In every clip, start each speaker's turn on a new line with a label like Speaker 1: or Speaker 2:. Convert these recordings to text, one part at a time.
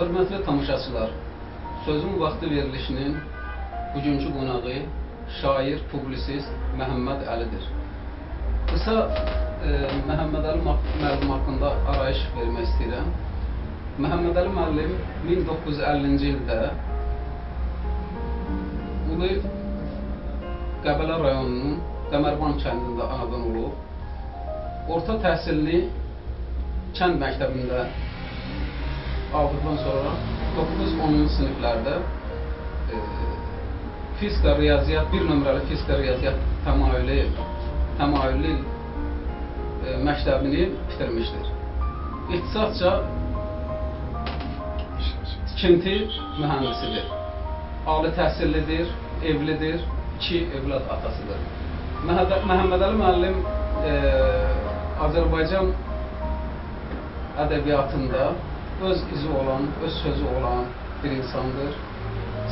Speaker 1: Hörmətli tamaşaçılar, sözün vaxtı verilişinin bugünkü qonağı şair, publisist Məhəmməd Əlidir. Qısa Məhəmməd Əli müəllim haqqında arayış vermək istəyirəm. Məhəmməd Əli müəllim 1950-ci ildə Ulu Qəbələ rayonunun Qəmərvan kəndində anadan olub. Orta təhsilini kənd məktəbində aldıqdan sonra 9-10 siniflərdə fizika, riyaziyyat, bir nömrəli fizika, riyaziyyat təmayüllü məktəbini bitirmişdir. İxtisasca tikinti mühəndisidir. Ali təhsillidir, evlidir, 2 evlad atasıdır. Məhəmməd Əli müəllim Azərbaycan ədəbiyyatında öz izi olan, öz sözü olan bir insandır.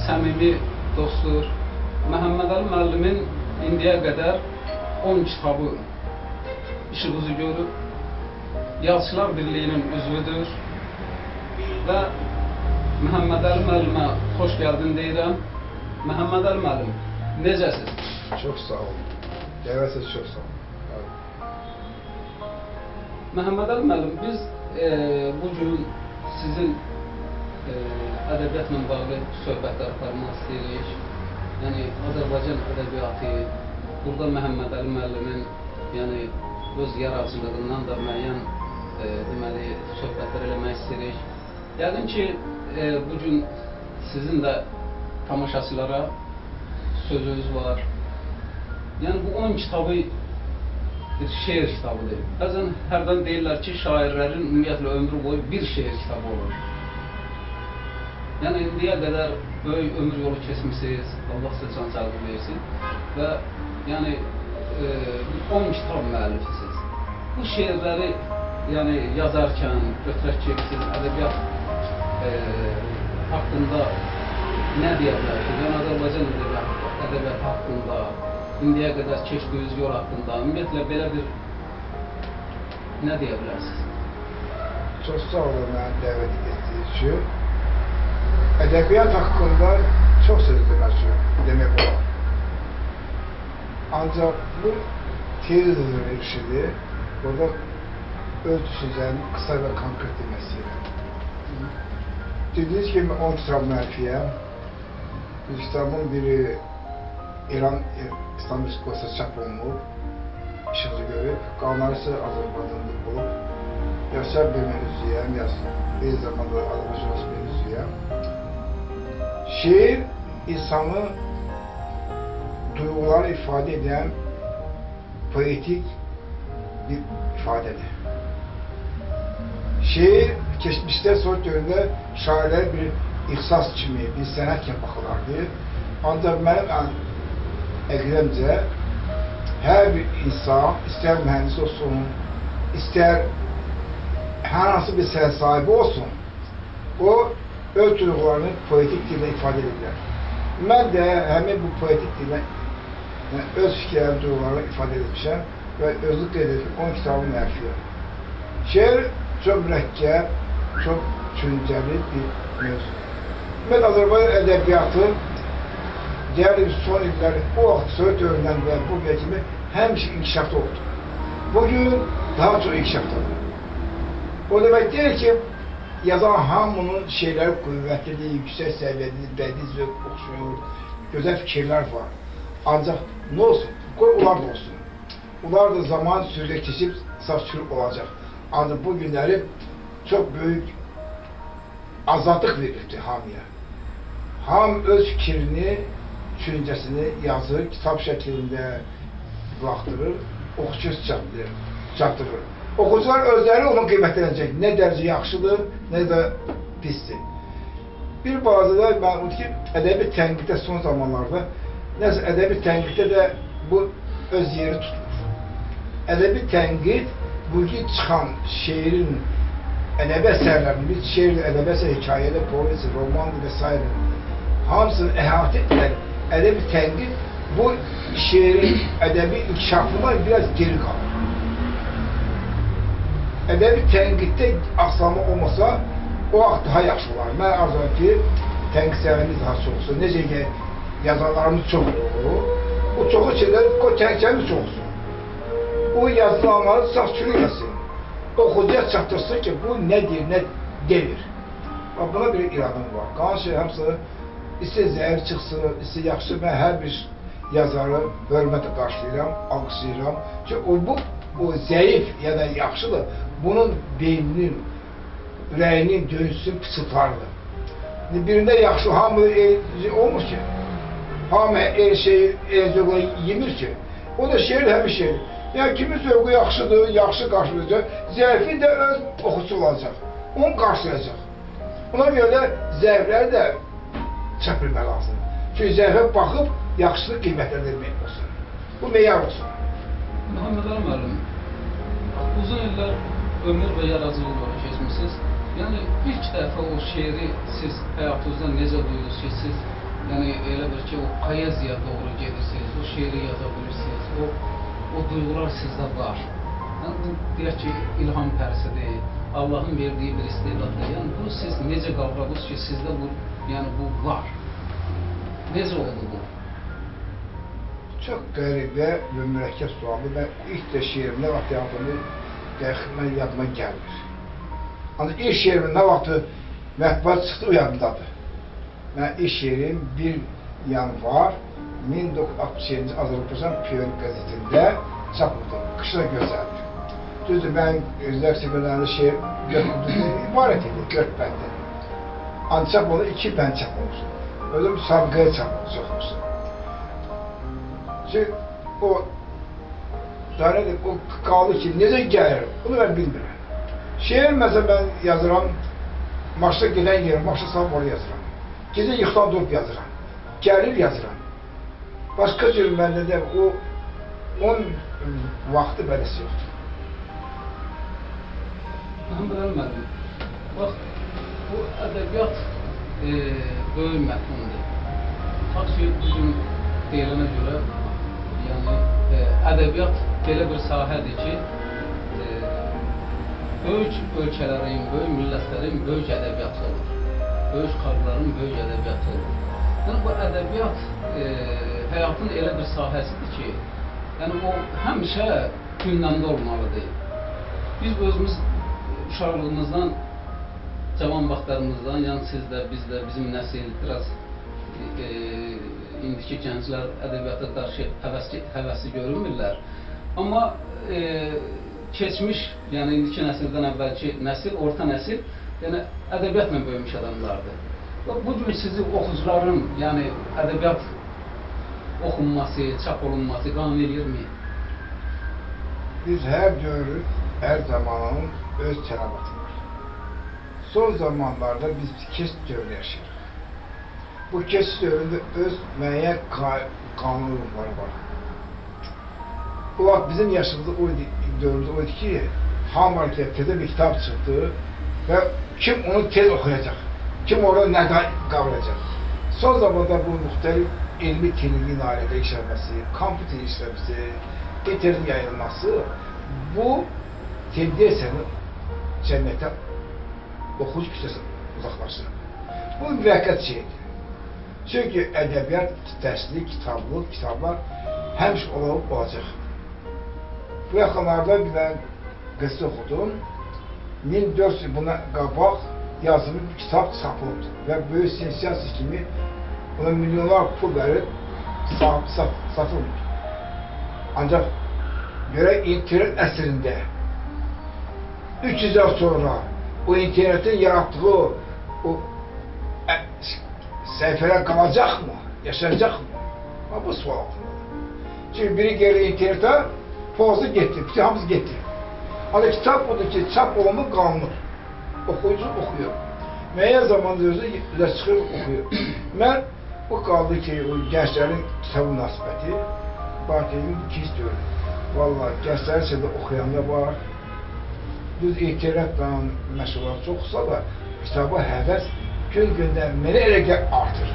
Speaker 1: Səmimi dostdur. Məhəmməd Əli müəllimin indiyə qədər 10 kitabı işıq üzü görüb. Yazıçılar Birliyinin üzvüdür. Və Məhəmməd Əli müəllimə xoş gəldin deyirəm. Məhəmməd Əli müəllim, necəsiz?
Speaker 2: Çox sağ olun. Dəvəsiz çox sağ olun.
Speaker 1: Məhəmməd Əli müəllim, biz bugün sizin ədəbiyyatla bağlı söhbətlər aparmaq istəyirik. Yəni, Azərbaycan ədəbiyyatı, burada Məhəmməd Əli müəllimin öz yaradıcılığından da müəyyən söhbətlər eləmək istəyirik. Yəqin ki, bugün sizin də tamaşaçılara sözünüz var. Yəni, bu 10 kitabı bir şeir kitabıdır. Bəzən hərdən deyirlər ki, şairlərin ümumiyyətlə ömrü boyu bir şeir kitabı olur. Yəni, indiyə qədər böyük ömür yolu keçmişsiniz, Allah sizə can sağlığı versin və yəni 10 kitab müəllifisiniz. Bu şeirləri yazarkən, götürək ki, siz ədəbiyyat haqqında nə deyə bilərsiniz? Yəni, Azərbaycan ədəbiyyatı haqqında, indiyə qədər keçdiyiniz yol haqqında, ümumiyyətlə belə bir nə deyə bilərsiniz?
Speaker 2: Çox sağ olun mənə dəvət etdiyiniz üçün. Ədəbiyyat haqqında çox söz demək olar. Ancaq bu tez işidir. Burada öz düşüncəni qısa və konkret demək istəyirəm. Dediyiniz kimi 10 kitab müəllifiyəm. Bu kitabın biri İran İslam Respublikası çap olunub, işığı görüb, qalanları isə Azərbaycanda olub. Yaşar birinin üzvüyəm, eyni zamanda Azərbaycan birinin üzvüyəm. Şeir insanı duyğuları ifadə edən poetik bir ifadədir. Şeir keçmişdə son dövrdə şairlər bir ixtisas kimi, bir sənət kimi baxılardı. Ancaq mənim əqidəmcə hər bir insan, istər mühəndis olsun, istər hər hansı bir sənət sahibi olsun, o öz duyğularını poetik dillə ifadə edirlər. Mən də həmin bu poetik dillə öz fikirlərini, duyğularını ifadə etmişəm və özlük qeyd edib 10 kitabı müəllifiyəm. Şeir çox mürəkkəb, çox düşüncəli bir mövzu. Ümumiyyətlə, Azərbaycan ədəbiyyatı deyəli son illəri o vaxt Sovet dövründən və bugün kimi həmişə inkişafda oldu. Bugün daha çox inkişafdadır. O demək deyil ki, yazan hamının şeyləri qüvvətlidir, yüksək səviyyəlidir, bədii zövq oxşuyur, gözəl fikirlər var. Ancaq nə olsun? Qoy onlar da olsun. Onlar da zaman sürüyə keçib saf-çürük olacaq. Ancaq bu günləri çox böyük azadlıq verildi hamıya. Ham öz fikrini, düşüncəsini yazır, kitab şəklində buraxdırır, oxucuya çatdırır. Oxucular özləri onun qiymətlənəcək, nə dərəcə yaxşıdır, nə də pisdir. Bir bazıda mən ki, ədəbi tənqiddə son zamanlarda, nəsə ədəbi tənqiddə də bu öz yeri tutmur. Ədəbi tənqid, bugün çıxan şeirin, ədəbi əsərlərini, bir şeirlə, ədəbi əsər, hekayədə, povesi, romandır və s. hamısını əhatə edən ədəbi tənqid bu şeirin ədəbi inkişafından biraz geri qalır. Ədəbi tənqiddə axsama olmasa, o vaxt daha yaxşı olar. Mən arzulayıram ki, tənqidçilərimiz daha çox olsun. Necə ki, yazarlarımız çox olur. O çoxu içində tənqidçilərimiz çox olsun. O yazılanları sağ çürüməsin. Oxucuya çatdırsın ki, bu nə deyir, nə demir. Buna bir iradəm var. Qalan şey hamısı istə zəhər çıxsın, istə yaxşı. Mən hər bir yazarı hörmətlə qarşılayıram, alqışlayıram ki, o zəif ya da yaxşıdır. Bunun beyninin, ürəyinin dönsün, pıçıltardır. Birində yaxşı, hamı olmur ki. Hamı el şeyi, el zövqü yemir ki. O da şeir həmin şeir. Yəni, kimin zövqü yaxşıdır, yaxşı qarşılayacaq, zəifi də öz oxucu olacaq. Onu qarşılayacaq. Ona görə də zəifləri də çəpilmək lazımdır. Çünki zəifə baxıb, yaxşılıq qiymətləndirmək olsun. Bu meyar olsun.
Speaker 1: Məhəmməd Əli müəllim, uzun illər ömür və yaradıcılıqla keçmişsiniz. Yəni, ilk dəfə o şeiri siz həyatınızda necə duyudunuz ki, siz elə bir ki, o poeziya doğru gedirsiniz, o şeiri yaza bilirsiniz, o duyğular sizdə var. Yəni, bu, deyək ki, ilham pərsidir, Allahın verdiyi bir istedaddır. Yəni, bunu siz necə qavradınız ki, sizdə bu var? Necə oldu bu?
Speaker 2: Çox qəribə və mürəkkəb sualdır. Mən ilk də şeirim nə vaxt yazdığımı mən yadıma gəlmir. Ancaq ilk şeirimin nə vaxtı mətbuat çıxdı, o yadımdadır. Mən ilk şeirim 1 yanvar 1967-ci Azərbaycan Piyon qəzetində çap oldu. Qışda gözəldir. Düzdür, mən rəqsə gönərli şeir ibarət idi, 4 bəndə. Ancaq çap oldu, 2 bənd çap olsun. Öyle müsabiqəyə çap olsun. Çünki o qaldı ki, necə gəlir, bunu mən bilmirəm. Şeir məsələn mən yazıram, maçda gedən yerim, maçda sağım oraya yazıram. Gecə yıxılan durub yazıram, gəlir yazıram. Başqa cür məndə də onun vaxtı bədəsi yoxdur.
Speaker 1: Məhəmməd Əli müəllim, bax, bu ədəbiyyat böyük məfhumdur. Xaç bugün deyilənə görə, yəni ədəbiyyat belə bir sahədir ki, böyük ölkələrin, böyük millətlərin böyük ədəbiyyatı olur. Böyük xalqların böyük ədəbiyyatı olur. Yəni bu ədəbiyyat həyatın elə bir sahəsidir ki, yəni o həmişə gündəmdə olmalıdır. Biz özümüz uşaqlığımızdan, cavan vaxtlarımızdan, yəni siz də, biz də, bizim nəsil biraz indiki gənclər ədəbiyyata qarşı həvəsli görünmürlər. Amma keçmiş, yəni indiki nəsildən əvvəlki nəsil, orta nəsil, yəni ədəbiyyatla böyümüş adamlardır. Bu gün sizi oxucuların, yəni ədəbiyyat oxunması, çap olunması qanun edirmi?
Speaker 2: Biz hər dövrün, hər zamanın öz tələbatı var. Son zamanlarda biz keçid dövrünü yaşayırıq. Bu keçid dövründə öz müəyyən qanunları var. Bu vaxt bizim yaşadığımız dövrümüzdə o idi ki, hamı tezə bir kitab çıxdı və kim onu tez oxuyacaq, kim orada nə qavrayacaq. Son zamanda bu müxtəlif elmi texniki nailiyyətə işləməsi, kompüter işləməsi, internetin yayılması bu tendensiyanı cəmiyyətə oxucu kütləsi uzaqlaşır. Bu müvəqqət şeydir. Çünki ədəbiyyat, dərslik, kitablar həmişə olacaq. Bu yaxınlarda bir qısa oxudum. 1400 yıl buna qabaq yazılı bir kitab çapıldı və böyük sensasiya kimi ona milyonlar pul verib satılmır. Ancaq görək internet əsrində 300 yıl sonra o internetin yaratdığı o səhifələr qalacaqmı, yaşayacaqmı? Bu sual altındadır. Çünki biri gəlir internetə, pozu getdi, bütün hamısı getdi. Ancaq kitab odur ki, çap olunma qanunur. Oxuyucu oxuyur. Müəyyən zamanda özü çıxır, oxuyur. Mən o qaldı ki, o gənclərin kitab münasibəti, Bakı'nın ikinci dövrü. Vallahi gənclərin içində oxuyanda var. Düz internetlə məşğullar çoxsa da kitaba həvəs gün-gündən mənə elə artır.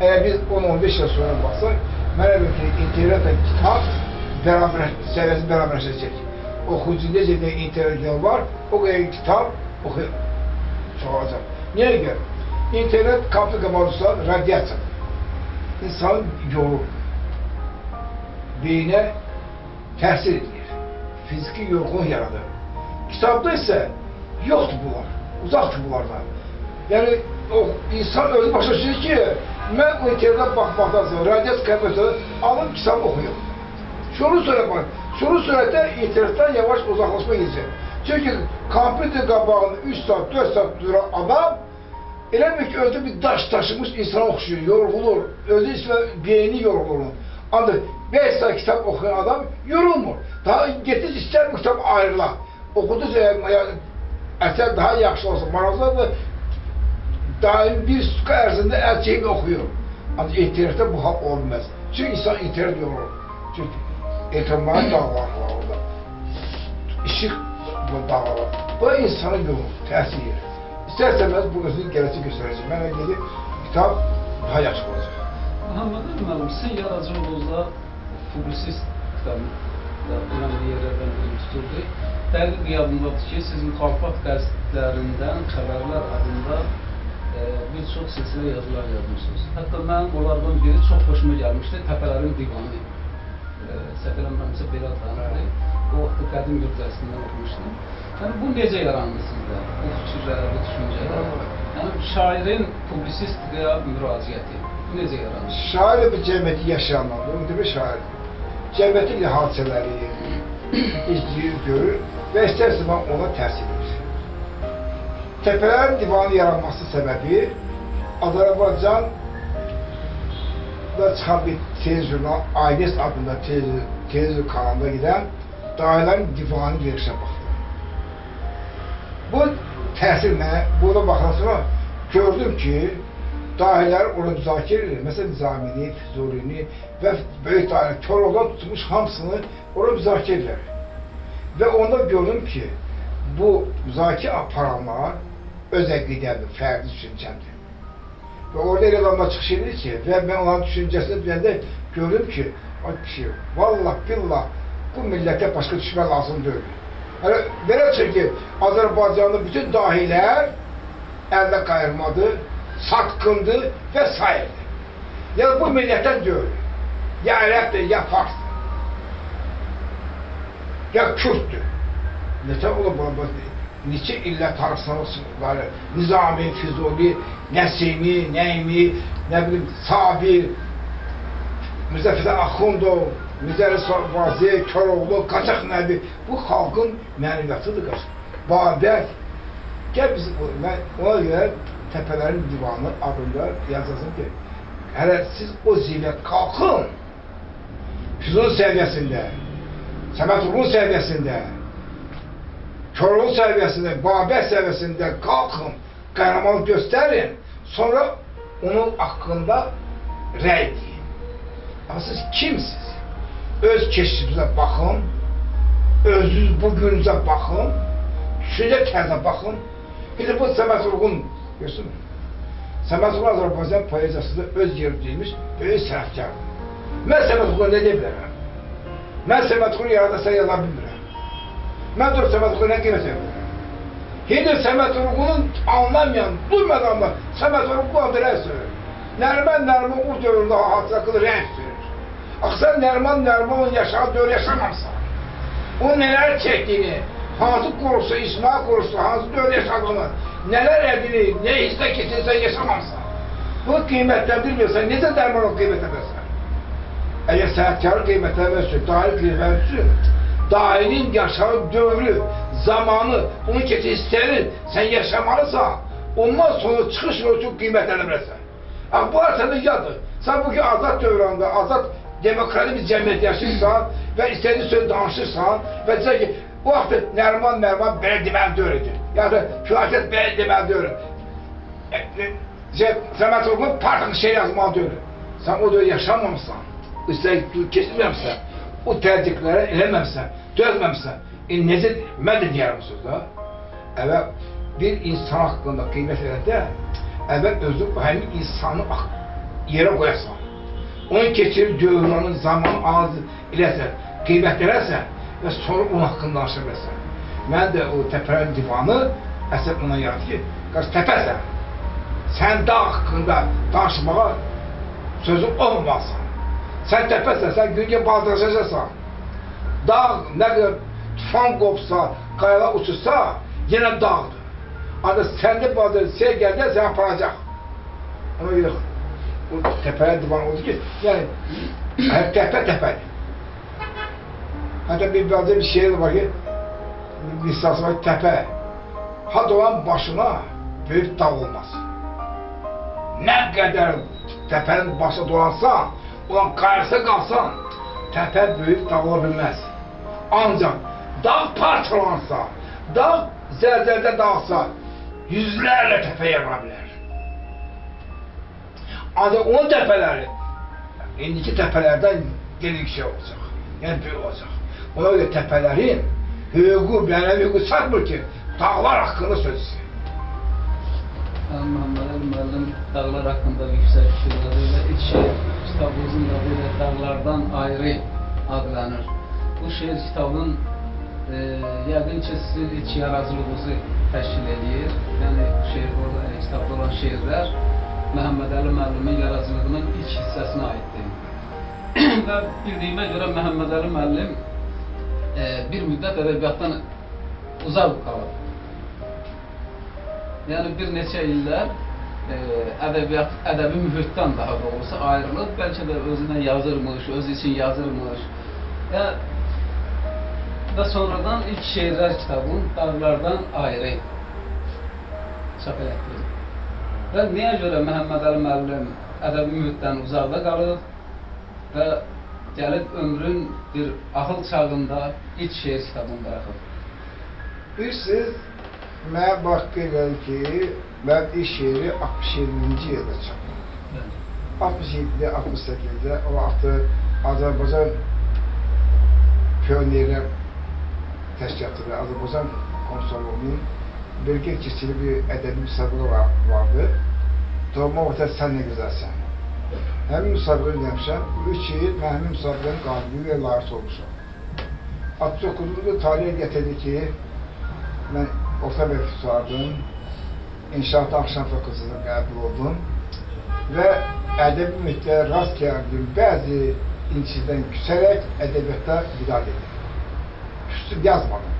Speaker 2: Əgər biz 10-15 yıl sonra baxsaq, mənə elə ki, internetlə kitab səviyyəsi bərabərləşəcək. Oxuyucu necə internet var, o qədər kitab oxuyur. Çoxalacaq. Niyə görə? İnternet kaplı qabarırsa, radiasiya. İnsanı yorur. Beyinə təsir edir. Fiziki yorğun yaradır. Kitabda isə yoxdur bunlar. Uzaqdır bunlardan. Yəni, o insan özü başa düşür ki, mən o internetə baxmaqdan sonra, radiasiya qəbirsə, alım kitabı oxuyum. Şunu sürətdə internetdən yavaş uzaqlaşma gecir. Çünki kompüter qabağında 3 saat, 4 saat duran adam elə ki, özü bir daş daşımış insana oxşuyur, yorulur, özü isə beyni yorulur. Ancaq 5 saat kitab oxuyan adam yorulmur. Daha getiz istər bu kitab ayrılar. Oxuduqca əsər daha yaxşı olsun, maraqlıdır. Daim bir suqa ərzində əl çəkib oxuyur. Ancaq internetdə bu hal olmaz. Çünki insan internet yorulur. Çünki ekranların dağları var orada. İşıq dağları. Bu insanı yorulur, təsir edir. İstərsəməz bu özünü gələcək göstərəcək. Mənə gedib kitab daha yaxşı olacaq.
Speaker 1: Muhammed müəllim, sizin yaradıcılığınızda publisist kitabında önemli yerlərdən birini tuturdu. Dəqiq qiyabındadır ki, siz müxalifat qəzetlərindən xəbərlər adında bir çox silsilə yazılar yazmışsınız. Hətta mənim onlardan biri çox xoşuma gəlmişdi, Təpələrin Divanı. Səhv eləmirəmsə belə adlanırdı. O vaxtı qədim Gürcəsindən oxumuşdum. Yəni, bu necə yarandı sizdə? Bu fikirlər, bu düşüncələr? Yəni, şairin publisistikaya müraciəti necə yarandı?
Speaker 2: Şair bir cəmiyyəti yaşayanlar, bu bir şair. Cəmiyyətin hadisələri izləyir, görür və istərsə ona təsir edir. Təpələrin Divanı yaranması səbəbi Azərbaycanda çıxan bir televizyon, Ailes adında televizyon kanalında gedən Dahilərin Divanı verilişə baxdı. Bu təsir mənə, burada baxan sonra gördüm ki, dahilər onu müzakirə edir. Məsələn, Nizamini, Füzulini və böyük dairə Koroğludan tutmuş hamısını onu müzakirə edir. Və onda gördüm ki, bu müzakirə aparanlar öz əqidədir, fərdi düşüncəmdir. Və orada elə adamlar çıxış edir ki, və mən onların düşüncəsini biləndə gördüm ki, vallah, billah, bu millətə başqa düşmə lazım deyil. Belə çıxır ki, Azərbaycanda bütün dahilər əldə qayırmadır, satqındır və s. Yəni, bu millətdən deyil. Ya ərəbdir, ya farsdır. Ya kürdür. Neçə olub bu? Neçə illə tarıqsanlıqları, Nizami, Füzuli, Nəsimi, Nəymi, nə bilim, Sabir, Müzəffər Axundov, Müzəri Vazi, Koroğlu, Qaçaq Nəbi, bu xalqın mənəviyyətıdır qaç. Babək, gəl biz, ona görə Təpələrin Divanı adında yazacaqsın ki, hələ siz o zillət qalxın, Füzuli səviyyəsində, Səmədurğun səviyyəsində, Koroğlu səviyyəsində, Babək səviyyəsində qalxın, qəhrəmanlıq göstərin, sonra onun haqqında rəy deyin. Amma siz kimsiniz? Öz keçişinizə baxın, özünüz bugününüzə baxın, düşüncə tərzə baxın. Bir də bu Səmədurğun, görürsün mü? Səmədurğun Azərbaycan poeziyasında öz yeri deyilmiş, böyük sənətkardır. Mən Səmədurğuna nə deyə bilərəm? Mən Səmədurğunu yaradasa yaza bilmirəm. Mən dur Səmədurğuna nə qiymət edirəm? Hidir Səmədurğunun anlamayan, duymadanlar Səmədurğun bu adı rəy sürür. Nərmən o dövrdə hatırakılı rəng sürür. Axı sən Nərmanın yaşadığı dövr yaşamamsan. O nələr çəkdiyini, hansı qorusu, İsmail qorusu, hansı dövr yaşadığını, nələr edini, nə hissə keçirsən yaşamamsan. Bu qiymətləndirmirsən, necə Nərman o qiymətləndirsən? Əgər sənətkarı qiymətləndirmirsən, dair qiymətləndirsin, dairin yaşadığı dövrü, zamanı, bunu keçir istəyir, sən yaşamalısan, ondan sonra çıxış yolu üçün qiymətləndirmirsən. Bu arasında yadır. Sən bugün azad dövranda, azad demokratik bir cəmiyyət yaşayırsan və istədiyi söz danışırsan və deyirsən ki, bu vaxt Nərman belə deməli deyirdir. Ya da Füatət belə deməli deyir. Səmədurğun partiyanın şey yazmalı deyir. Sən o dövr yaşamamışsan, keçirməmişsən, o tərciklərə eləməmişsən, dözməmişsən. Necə, mən də deyərəm bu sözdə. Əvvəl bir insan haqqında qiymət edəndə, əvvəl özü həmin insanı yerə qoyasan. Onun keçirib dövrünün zamanı ağzı eləsən, qiymətlənərsən və sonra onun haqqında danışa biləsən. Mən də o Təpələrin Divanı əsəb ona yaradı ki, qarşı təpəsən. Sən dağ haqqında danışmağa sözün olmamasın. Sən təpəsən, sən gün baldıracaqsan. Dağ nə qədər tufan qopsa, qayalar uçursa, yenə dağdır. Ancaq səndə bazı şey gəldə səni aparacaq. Ona görə o təpələr divan oldu ki, yəni təpə təpədir. Hətta bir bazı bir şey var ki, bir sası var ki, təpə had olan başına böyük dağ olmaz. Nə qədər təpənin başına dolansan, olan qayırsa qalsan, təpə böyük dağ ola bilməz. Ancaq dağ parçalansa, dağ zəlzəldə dağsa, yüzlərlə təpə yarana bilər. Ancaq onun təpələri, indiki təpələrdən geri yüksək olacaq, yəni böyük olacaq. Ona görə təpələrin hüququ, mənəvi hüququ çatmır ki, dağlar haqqında sözsün.
Speaker 1: Məhəmməd Əli müəllim dağlar haqqında yüksək fikirləri və ilk şeir kitabımızın da belə dağlardan ayrı adlanır. Bu şeir kitabın yəqin ki, sizin ilk yaradıcılığınızı təşkil edir. Yəni, kitabda olan şeirlər Məhəmməd Əli müəllimin yaradıcılığının ilk hissəsinə aiddir. Və bildiyimə görə Məhəmməd Əli müəllim bir müddət ədəbiyyatdan uzaq qalıb. Yəni, bir neçə illər ədəbi mühitdən daha doğrusu ayrılıb, bəlkə də özünə yazırmış, özü üçün yazırmış. Və sonradan ilk şeirlər kitabın dağlardan ayrı çap elətdirir. Və niyə görə Məhəmməd Əli müəllim ədəbi mühitdən uzaqda qalıb və gəlib ömrün bir axıl çağında ilk şeir kitabını bıraxıb?
Speaker 2: Bilirsiniz, mənə bax qeyrəli ki, mən ilk şeiri 67-ci ildə çapdım. 67-də, 68-də o vaxtı Azərbaycan piyoneri təşkilatı və Azərbaycan konsolluğunun bölgə keçili bir ədəbi müsabiqə vardı. Doğma orta sən nə gözəlsən. Həmin müsabiqə demişəm, bu 3 il mən həmin müsabiqənin qalibi və layiq olmuşam. 69-cu tariyə gətirdi ki, mən orta məktəb tutardım, inşaatda axşam fakültəsində qəbul oldum və ədəbi mühitlərə rast gəldim, bəzi inçidən küsərək ədəbiyyatda vidad edim. Küstüm, yazmadım.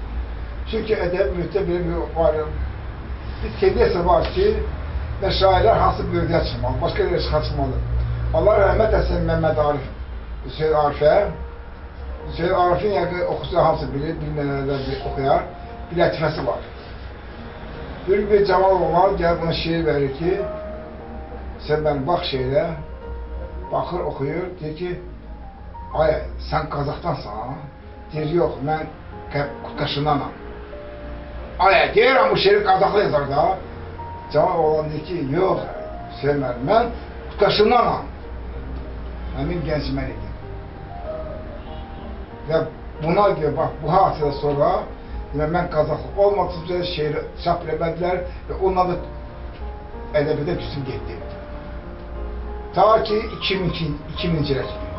Speaker 2: Çünki ədəbi mühitdə belə bir tendiyası var ki, və şairlər hansı bölgəyə çıxmalı, başqa yerə çıxmalı. Allah rəhmət etsin Məhəmməd Arif, Hüseyin Arifə. Hüseyin Arifin yəqin oxucular hamısı bilir, bilməyənlərdən bir oxuyar. Bir lətifəsi var. Bir cavan oğlan gəlib ona şeir verir ki, sən mənim bax şeirə, baxır, oxuyur, deyir ki, ay, sən Qazaxdansan? Deyir, yox, mən Qutqaşındanam. Ay, deyirəm, bu şeiri Qazaxda yazar da. Cavan oğlan deyir ki, yox, Hüseyin mənim, mən Qutqaşındanam. Həmin gənc mən idim. Və buna görə, bax, bu hadisədən sonra mən Qazaxlı olmadıqca şeiri çap eləmədilər və onunla da ədəbiyyata küsüm getdim. Ta ki 2000-ci ilə kimi.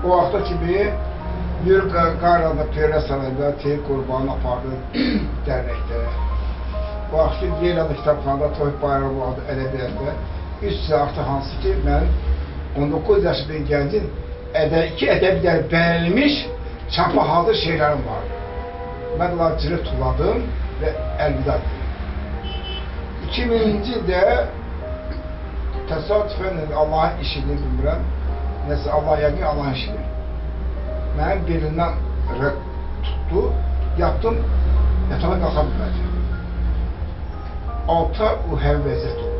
Speaker 2: O vaxta kimi bir Qayranda Peyra Sarayda Teyib Qurbanı apardı dərnəkdə. O vaxt ki, Yeylanda kitabxanada Toyib Bayramı vardı ədəbiyyatda. 3 il artıq hansı ki, mən 19 yaşında gəncin iki ədəbiyyatı bəyənilmiş çapa hazır şeylərim vardı. Mən onları cırıq tulladım və əlvida etdim. 2000-ci ildə təsadüfən Allahın işini bilmirəm. Nəsə Allah yəqin Allahın işini. Mənim belindən tutdu, yatdım, yatağa qalxa bilmədim. 6 ay o həv vəziyyət oldu.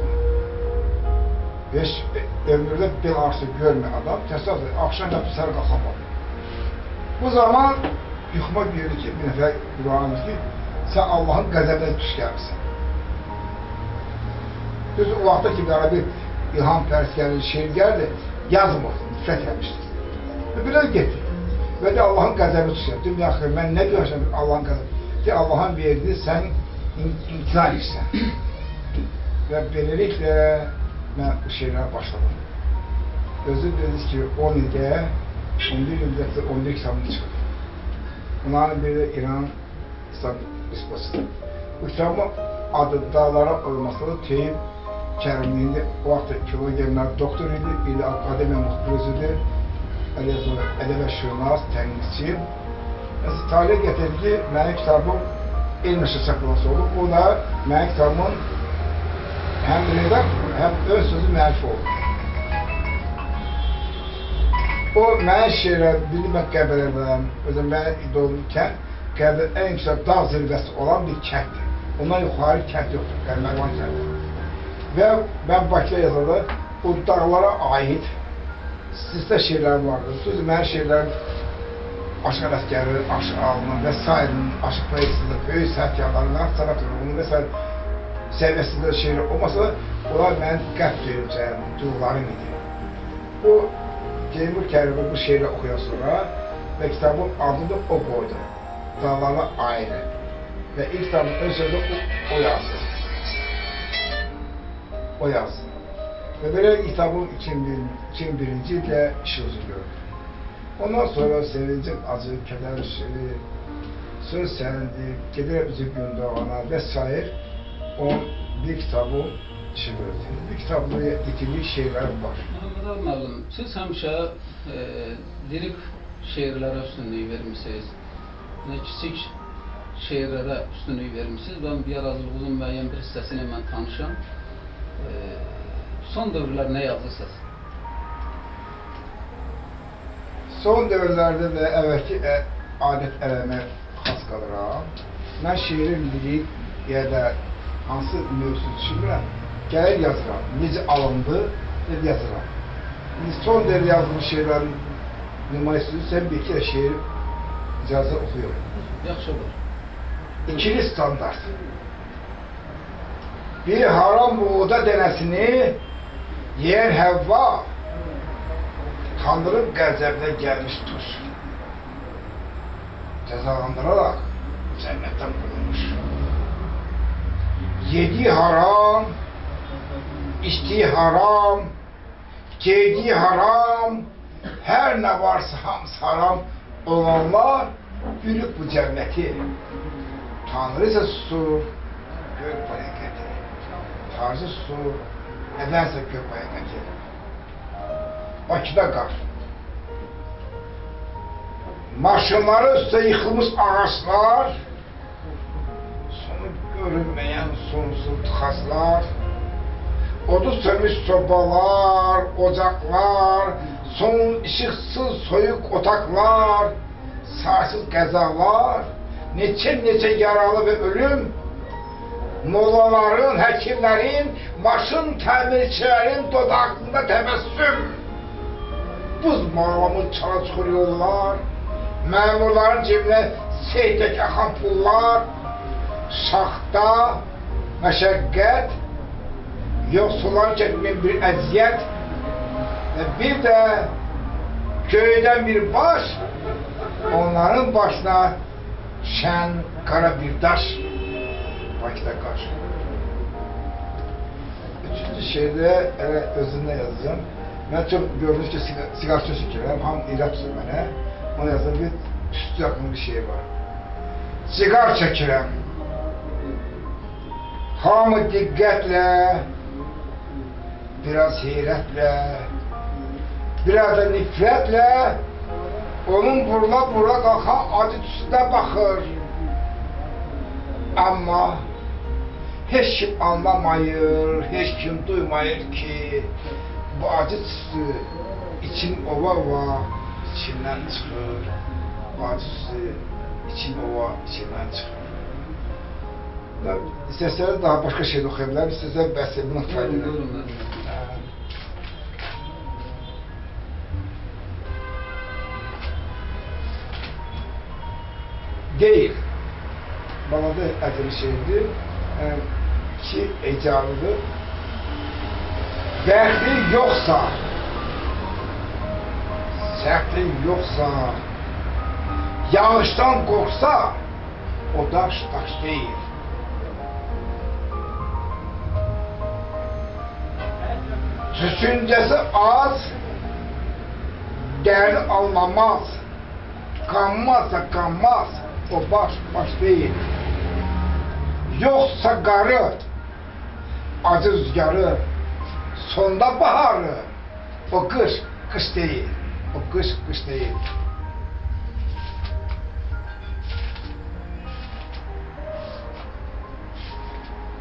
Speaker 2: Heç ömrüdə bel arası görməyən adam təsadüfən axşam yatıb səhər qalxamadı. Bu zaman yuxuma girdi ki, bir nəfər İbrahimiz ki, sən Allahın qəzəbinə tuş gəlmişsən. Düz o vaxtda ki, bir İlham Pəris gəlir, şeir gəldi, yazmır, nifrət gəlmişdir. Və bir də getdi. Və də Allahın qəzəbinə tuş gəldi. Dedim, yaxı, mən nə görürsən Allahın qəzəbinə? Ki, Allahın verdiğini sən imtina edirsən. Və beləliklə mən bu şeylərə başladım. Özü dediniz ki, 10 ildə 11 ildə 11 kitabını çıxırdı. Bunların biri İran İslam Respublikası. Bu kitabımı adı dağlara olmasını teyip Kərimliyində o vaxt filologiyalar doktor idi, bir akademiya müxbirisidir, ədəbiyyat şünas, tənqidçi. Talih gətirdi, mənim kitabım elm saxlaması olub, o da mənim kitabımın həm redaktor, həm öz sözü müəllif oldu. O mənim şeirlər, bildim mən Qəbələrdəyəm, özüm mənim idolumkən, Qəbələ ən yüksək dağ zirvəsi olan bir kənddir. Ondan yuxarı kənd yoxdur, Qəbələman kəndi. Və mən Bakıda yazanda o dağlara aid sizdə şeirlərim vardır. Sözü mənim şeirlərim Aşıq Ələsgəri, Aşıq Alının və s. Aşıq Fəysizdə, böyük səhkiyalarından, sanat ürünün və s. Səviyyəsində şeirlər olmasa, onlar mənim qəlb duyğularım idi. O, Teymur Kərimi bu şeirlə oxuyan sonra və kitabın adını o qoydu. Dağlarına ayrı. Və ilk kitabın ön sözü o yazdı. O yazdı. Və belə kitabın 2001-ci ildə işi uzun gördü. Ondan sonra sevincim, acı, kədər, söz sənindir, gedirəm bizi gün doğana və s. Onun bir kitabı işi gördü. Bir kitabda itilmiş şeirlərim var.
Speaker 1: Məhəmməd müəllim, siz həmişə lirik şeirlərə üstünlük vermişsiniz. Kiçik şeirlərə üstünlük vermişsiniz. Ben bir arazılığının müəyyən bir hissəsini mən tanışam. Son dövrlər nə yazırsınız?
Speaker 2: Son dövrlərdə və əvvəlki adət-ənənəmə xas qalıram. Mən şeirin lirik ya da hansı mövzusu düşünürəm, gəlir yazıram. Necə alındı, necə yazıram. Son dövrdə yazılmış şeirlərin nümayişini sən bir-iki də şeir icazə oxuyurum.
Speaker 1: Yaxşı olur.
Speaker 2: İkili standart. Bir haram buğda dənəsini yer Həvva Tanrının qəzəbinə gəlmiş tuz cəzalandıraraq cənnətdən bulunmuş. Yediği haram, içtiği haram, giydiği haram, her ne varsa hamısı haram olanlar yürüp bu cenneti. Tanrı ise su, gök bereketi. Tarzı su, nedense gök bereketi. Bakıda qar. Maşınları üstə yıxılmış ağaçlar, sonu görünməyən sonsuz tıxaslar, odu sönmüş sobalar, ocaqlar, son işıqsız soyuq otaqlar, sarsız qəzalar, neçə yaralı və ölüm, mollaların, həkimlərin, maşın təmirçilərin dodağında təbəssüm, buz mağlamı çala çıxır yollar, məmurların cebinə seytək axan pullar, şaxta, məşəqqət, yoxsullar çəkməyən bir əziyyət və bir də köydən bir baş, onların başına şən, qara bir daş, Bakıda qar. Üçüncü şeydə özündə yazacağım. Mən çox gördünüz ki, siqar çəkirəm, hamı irad tutur mənə. Ona yazılan bir tüstü yaxın bir şey var. Siqar çəkirəm. Hamı diqqətlə, biraz heyrətlə, biraz da nifrətlə onun burla qalxan acı tüstüdə baxır. Amma heç kim anlamayır, heç kim duymayır ki, bu acı tüstü için ova içindən çıxır. Bu acı tüstü için ova içindən çıxır. İstəsəniz daha başqa şey də oxuya bilərəm, istəsəniz bəhs edin, faydalı. Deyil. Bana da acılı şeydir. Ki ecalıdır. Bəxti yoxsa, səhvli yoxsa, yağışdan qorxsa, o daş deyil. Düşüncəsi az, dərdi anlamaz, qanmazsa qanmaz, o baş deyil. Yoxsa qarı, acı rüzgarı, sonda baharı. O qış, qış deyil. O qış, qış deyil.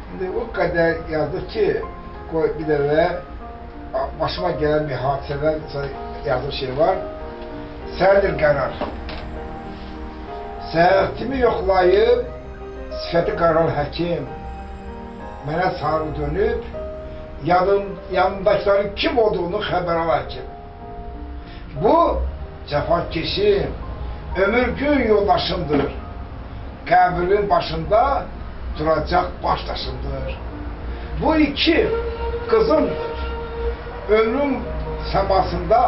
Speaker 2: Şimdi o qədər yazdı ki, qoy bir də başıma gələn bir hadisədən yazdığı şey var. Səndir qərar. Səhətimi yoxlayıb, sifəti qarar həkim mənə sarı dönüb, yanımdakilərin kim olduğunu xəbər alar ki. Bu, cəfakeşim, ömür gün yoldaşımdır. Qəbrin başında duracaq baş daşımdır. Bu iki qızımdır. Ömrüm səmasında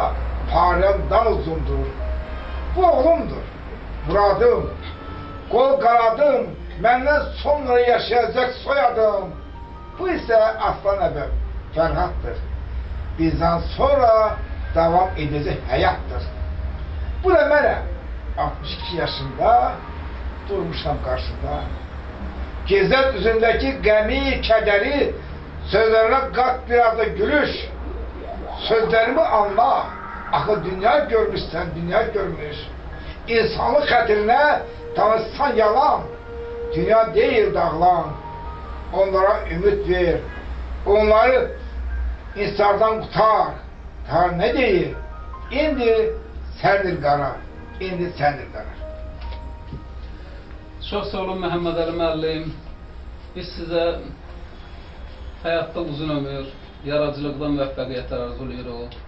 Speaker 2: parəmdən uzundur. Bu oğlumdur, muradım, qol qanadım, məndən sonra yaşayacaq soyadım. Bu isə Aslan əbəm, Fərhaddır. Bizdən sonra davam edəcək həyatdır. Bu da mənəm, 62 yaşında durmuşam qarşında. Gezət üzündəki qəmi, kədəri, sözlərlə qat biraz da gülüş. Sözlərimi anla, axı dünya görmüşsən, dünya görmüş. İnsanlıq xətrinə tanışsan yalan, dünya deyil dağlan. Onlara ümid ver, onları insandan qutar. Ta nə deyir? İndi səndir qarar, indi səndir qarar.
Speaker 1: Çox sağ olun Məhəmməd Əli müəllim. Biz sizə həyatda uzun ömür, yaradıcılıqda müvəffəqiyyətlər arzulayırıq.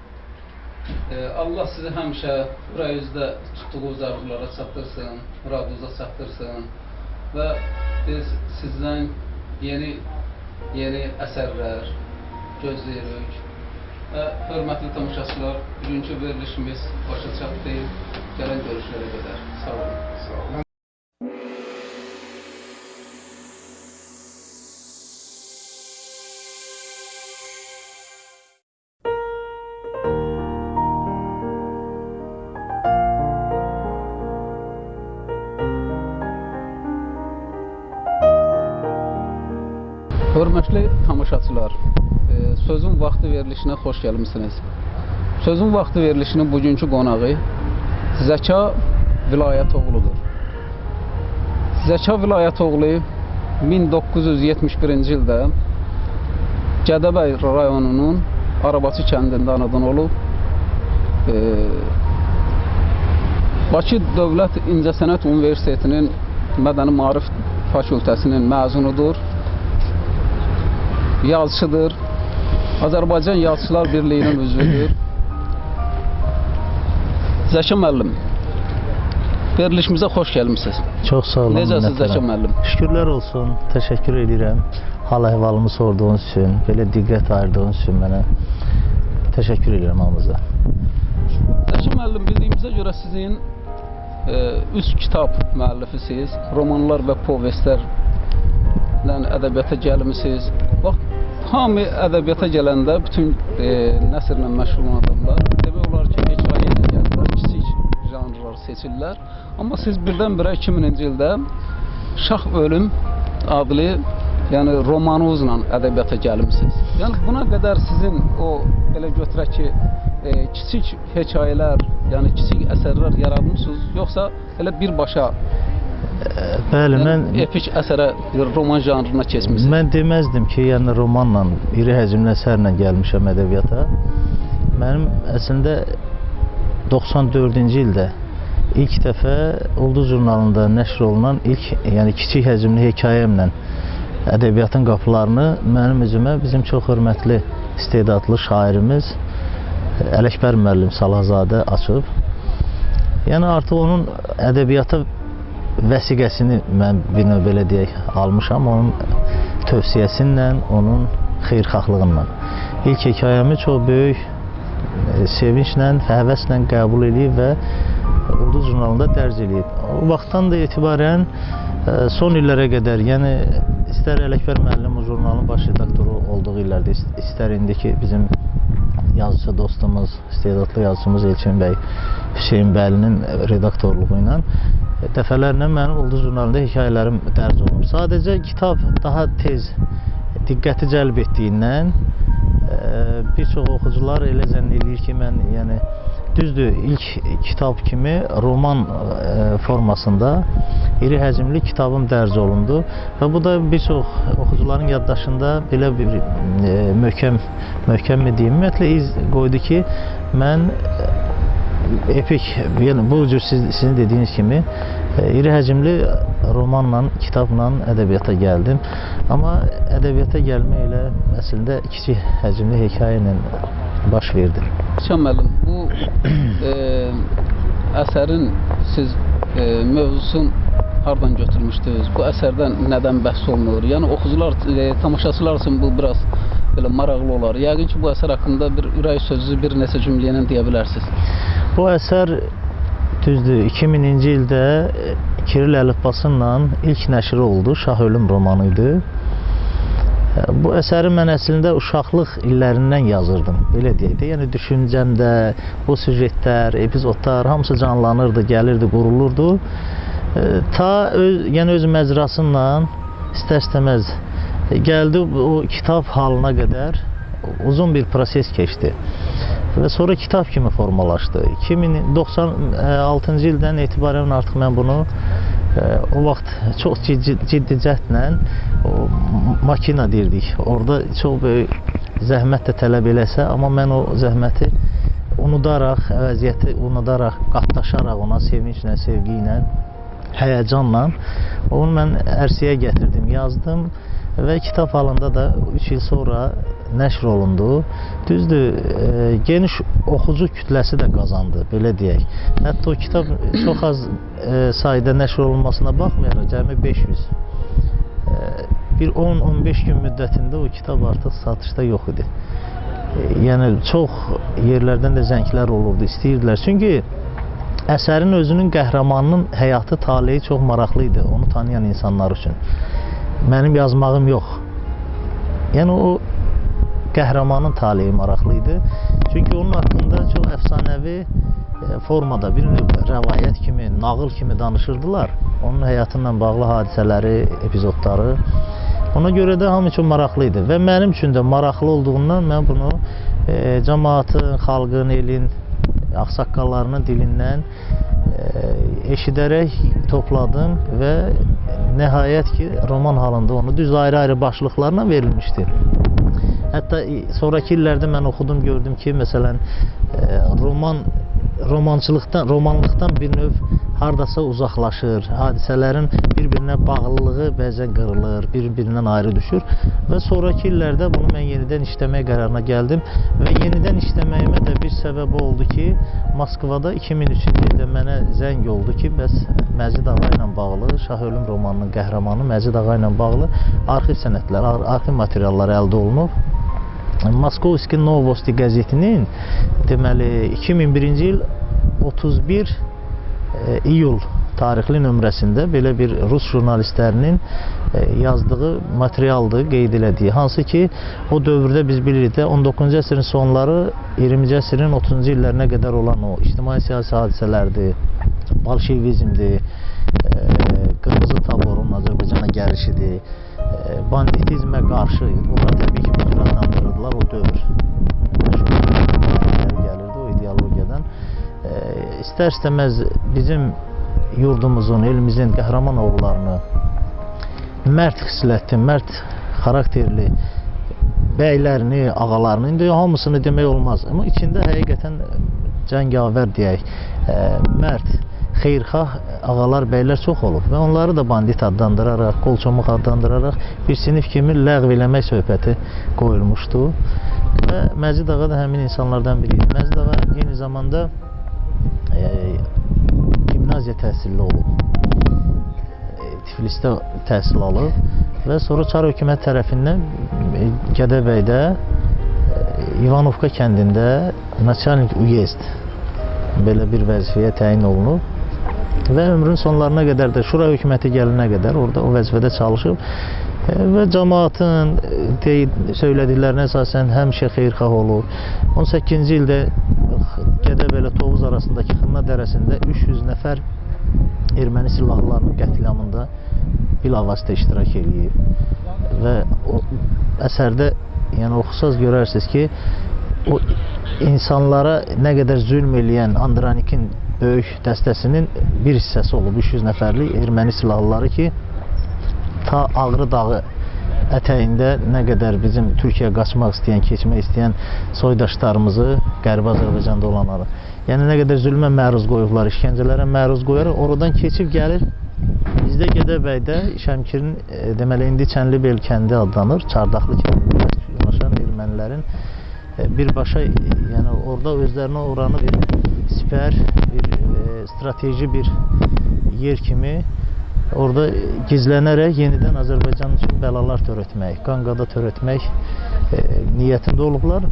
Speaker 1: Allah sizi həmişə ürəyinizdə tutduğunuz arzulara çatdırsın, muradınıza çatdırsın və biz sizdən yeni əsərlər gözləyirik. Və hörmətli tamaşaçılar, bugünkü verilişimiz başa çatdı. Gələn görüşlərə qədər. Sağ olun.
Speaker 2: Sağ olun.
Speaker 1: Hörmətli tamaşaçılar, sözün vaxtı verilişinə xoş gəlmisiniz. Sözün vaxtı verilişinin bugünkü qonağı Zəka Vilayətoğludur. Zəka Vilayətoğlu 1971-ci ildə Gədəbəy rayonunun Arabaçı kəndində anadan olub. Bakı Dövlət İncəsənət Universitetinin Mədəni Maarif Fakültəsinin məzunudur. Yazıçıdır. Azərbaycan Yazıçılar Birliyinin üzvüdür. Zəki müəllim, verilişimizə xoş gəlmisiniz.
Speaker 3: Çox sağ olun.
Speaker 1: Necəsiz Zəki müəllim?
Speaker 3: Şükürlər olsun. Təşəkkür edirəm. Hal-əhvalımı sorduğunuz üçün, belə diqqət ayırdığınız üçün mənə təşəkkür edirəm hamınıza.
Speaker 1: Zəki müəllim, bildiyimizə görə sizin 3 kitab müəllifisiniz. Romanlar və povestlərlə ədəbiyyata gəlmisiniz. Bax, hamı ədəbiyyata gələndə bütün nəsrlə məşğul adamlar demək olar ki, hekayə ilə gəlirlər, kiçik janrlar seçirlər. Amma siz birdən-birə 2000-ci ildə Şah Ölüm adlı romanınızla ədəbiyyata gəlmisiniz. Yəni buna qədər sizin o belə götürək ki, kiçik hekayələr, yəni kiçik əsərlər yaratmısınız, yoxsa elə birbaşa
Speaker 3: bəli, mən
Speaker 1: epik əsərə, roman janrına keçmisiniz?
Speaker 3: Mən deməzdim ki, yəni romanla, iri həcmli əsərlə gəlmişəm ədəbiyyata. Mənim əslində 94-cü ildə ilk dəfə Ulduz jurnalında nəşr olunan ilk, yəni kiçik həcmli hekayəmlə ədəbiyyatın qapılarını mənim üzümə bizim çox hörmətli, istedadlı şairimiz Ələkbər müəllim Salahzadə açıb. Yəni artıq onun ədəbiyyata vəsiqəsini mən bir növ belə deyək almışam, onun tövsiyəsinlə, onun xeyirxahlığınla. İlk hekayəmi çox böyük sevinclə, həvəslə qəbul edib və Ulduz jurnalında dərc edib. O vaxtdan da etibarən son illərə qədər, yəni istər Ələkbər müəllim o jurnalın baş redaktoru olduğu illərdə, istər indiki bizim yazıcı dostumuz, istedadlı yazıcımız Elçin bəy Hüseyin Bəlinin redaktorluğu ilə dəfələrlə mənim Ulduz jurnalında hekayələrim dərc olunur. Sadəcə kitab daha tez diqqəti cəlb etdiyindən bir çox oxucular elə zənn edir ki, mən yəni düzdür, ilk kitab kimi roman formasında iri həcmli kitabım dərc olundu və bu da bir çox oxucuların yaddaşında belə bir möhkəm mi deyim, ümumiyyətlə iz qoydu ki, mən epik, yəni bu cür sizin dediyiniz kimi iri həcmli romanla, kitabla ədəbiyyata gəldim. Amma ədəbiyyata gəlmə elə əslində kiçik həcmli hekayə ilə baş verdi.
Speaker 1: Şən müəllim, bu əsərin siz mövzusun hardan götürmüşdünüz? Bu əsərdən nədən bəhs olunur? Yəni oxucular, tamaşaçılar üçün bu biraz belə maraqlı olar. Yəqin ki, bu əsər haqqında bir ürək sözü, bir neçə cümlə ilə deyə bilərsiniz.
Speaker 3: Bu əsər düzdür, 2000-ci ildə Kiril əlifbası ilə ilk nəşri oldu. Şah Ölüm romanı idi. Bu əsəri mən əslində uşaqlıq illərindən yazırdım, belə deyək də. Yəni düşüncəmdə bu süjetlər, epizodlar hamısı canlanırdı, gəlirdi, qurulurdu. Ta öz məcrasıyla istər-istəməz gəldi o kitab halına qədər uzun bir proses keçdi. Və sonra kitab kimi formalaşdı. 2096-cı ildən etibarən artıq mən bunu o vaxt çox ciddi cəhdlə makina deyirdik. Orada çox böyük zəhmət də tələb eləsə, amma mən o zəhməti unudaraq, vəziyyəti unudaraq, qatlaşaraq ona sevinclə, sevgi ilə, həyəcanla onu mən ərsəyə gətirdim, yazdım və kitab halında da 3 il sonra nəşr olundu. Düzdür, geniş oxucu kütləsi də qazandı, belə deyək. Hətta o kitab çox az sayda nəşr olunmasına baxmayaraq, cəmi 500. Bir 10-15 gün müddətində o kitab artıq satışda yox idi. Yəni, çox yerlərdən də zənglər olurdu, istəyirdilər. Çünki əsərin özünün qəhrəmanının həyatı, taleyi çox maraqlı idi, onu tanıyan insanlar üçün. Mənim yazmağım yox. Yəni, o qəhrəmanın taleyi maraqlı idi. Çünki onun haqqında çox əfsanəvi formada, bir rəvayət kimi, nağıl kimi danışırdılar. Onun həyatı ilə bağlı hadisələri, epizodları. Ona görə də hamı üçün maraqlı idi. Və mənim üçün də maraqlı olduğundan mən bunu cəmaatın, xalqın, elin, ağsaqqallarının dilindən eşidərək topladım və nəhayət ki, roman halında onu düz ayrı-ayrı başlıqlarla verilmişdi. Hətta sonraki illərdə mən oxudum, gördüm ki, məsələn, romanlıqdan bir növ hardasa uzaqlaşır, hadisələrin bir-birinə bağlılığı bəzən qırılır, bir-birindən ayrı düşür və sonraki illərdə bunu mən yenidən işləmək qərarına gəldim və yenidən işləməyimə də bir səbəb oldu ki, Moskvada 2003-cü ildə mənə zəng oldu ki, bəs Məcid Ağa ilə bağlı, Şah Ölüm romanının qəhrəmanı Məcid Ağa ilə bağlı arxiv sənədlər, arxiv materialları əldə olunub. Moskovski Novosti qəzetinin deməli 2001-ci il 31 iyul tarixli nömrəsində belə bir Rus jurnalistlərinin yazdığı materialdır, qeyd elədiyi. Hansı ki, o dövrdə biz bilirik də 19-cu əsrin sonları, 20-ci əsrin 30-cu illərinə qədər olan o ictimai-siyasi hadisələrdir, bolşevizmdir, Qırmızı Taborun Azərbaycana gəlişidir, banditizmə qarşı, onlar təbii ki, bütün adlandırırdılar o dövr. Gəlirdi o ideologiyadan. İstər-istəməz bizim yurdumuzun, elimizin qəhrəman oğullarını, mərd xislətli, mərd xarakterli bəylərini, ağalarını, indi hamısını demək olmaz. Amma içində həqiqətən cəngavər deyək, mərd, xeyrxah ağalar, bəylər çox olub və onları da bandit adlandıraraq, qolçomuq adlandıraraq bir sinif kimi ləğv eləmək söhbəti qoyulmuşdu və Məcid Ağa da həmin insanlardan biri idi. Məcid Ağa eyni zamanda gimnaziya təhsilli olub, Tiflisdə təhsil alıb və sonra Çar hökumət tərəfindən Gədəbəydə İvanovka kəndində Naçalnik Uyezd belə bir vəzifəyə təyin olunub və ömrün sonlarına qədər də Şura hökuməti gəlinə qədər orada o vəzifədə çalışıb və cəmaatın söylədiklərinə əsasən həmişə xeyrxah olub. 18-ci ildə Gədəbəylə Tovuz arasındakı Xınna dərəsində 300 nəfər erməni silahlılarının qətliamında bilavasitə iştirak edib və o əsərdə yəni oxusaz görərsiniz ki, o insanlara nə qədər zülm eləyən Andranikin böyük dəstəsinin bir hissəsi olub, 300 nəfərlik erməni silahlıları ki, ta Ağrı dağı ətəyində nə qədər bizim Türkiyəyə qaçmaq istəyən, keçmək istəyən soydaşlarımızı, Qərbi Azərbaycanda olanları, yəni nə qədər zülmə məruz qoyublar, işgəncələrə məruz qoyaraq, oradan keçib gəlir. Bizdə Gədəbəydə Şəmkirin, deməli, indi Çənlibel kəndi adlanır, Çardaqlı kəndində yaşayan ermənilərin birbaşa, yəni orada özlərinə oranı bir sipər, bir strateji bir yer kimi orada gizlənərək yenidən Azərbaycan üçün bəlalar törətmək, qanqada törətmək niyyətində olublar.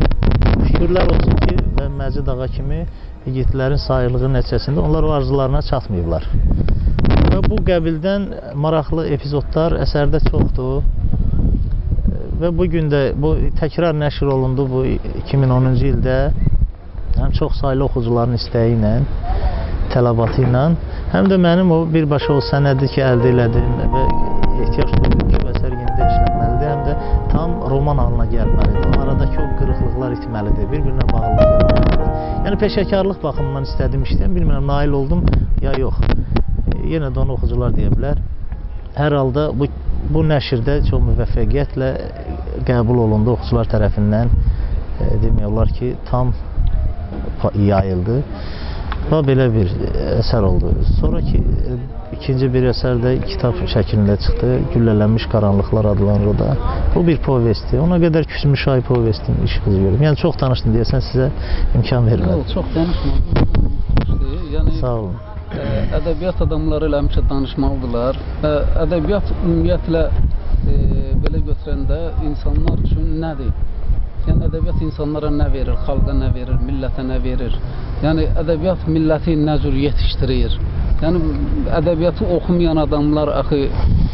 Speaker 3: Şükürlər olsun ki, və Məcid ağa kimi yiğitlərin sayılığı nəticəsində onlar o arzularına çatmayıblar. Və bu qəbildən maraqlı epizodlar əsərdə çoxdur. Və bugün də bu təkrar nəşr olundu bu 2010-cu ildə həm çox saylı oxucuların istəyi ilə, tələbatı ilə, həm də mənim o birbaşa o sənədi ki, əldə elədim və ehtiyac duydum ki, bu əsər yenidən işlənməlidir, həm də tam roman halına gəlməlidir. Aradakı o qırıqlıqlar itməlidir, bir-birinə bağlılıq etməlidir. Yəni peşəkarlıq baxımından istədim işləyəm, bilmirəm, nail oldum ya yox. Yenə də onu oxucular deyə bilər. Hər halda bu nəşrdə çox müvəffəqiyyətlə qəbul olundu oxucular tərəfindən. Demək olar ki, tam yayıldı. Və belə bir əsər oldu. Sonraki ikinci bir əsər də kitab şəklində çıxdı. Güllələnmiş qaranlıqlar adlanır o da. Bu bir povesti. Ona qədər küsmüş ay povestin işıqızı görüb. Yəni çox danışdım deyəsən sizə imkan vermədim.
Speaker 1: Yox, çox danışmadım. Yəni,
Speaker 3: sağ olun.
Speaker 1: Ədəbiyyat adamları ilə həmişə danışmalıdırlar. Ədəbiyyat ümumiyyətlə belə götürəndə insanlar üçün nədir? Yəni ədəbiyyat insanlara nə verir, xalqa nə verir, millətə nə verir? Yəni ədəbiyyat milləti nə cür yetişdirir? Yəni ədəbiyyatı oxumayan adamlar axı,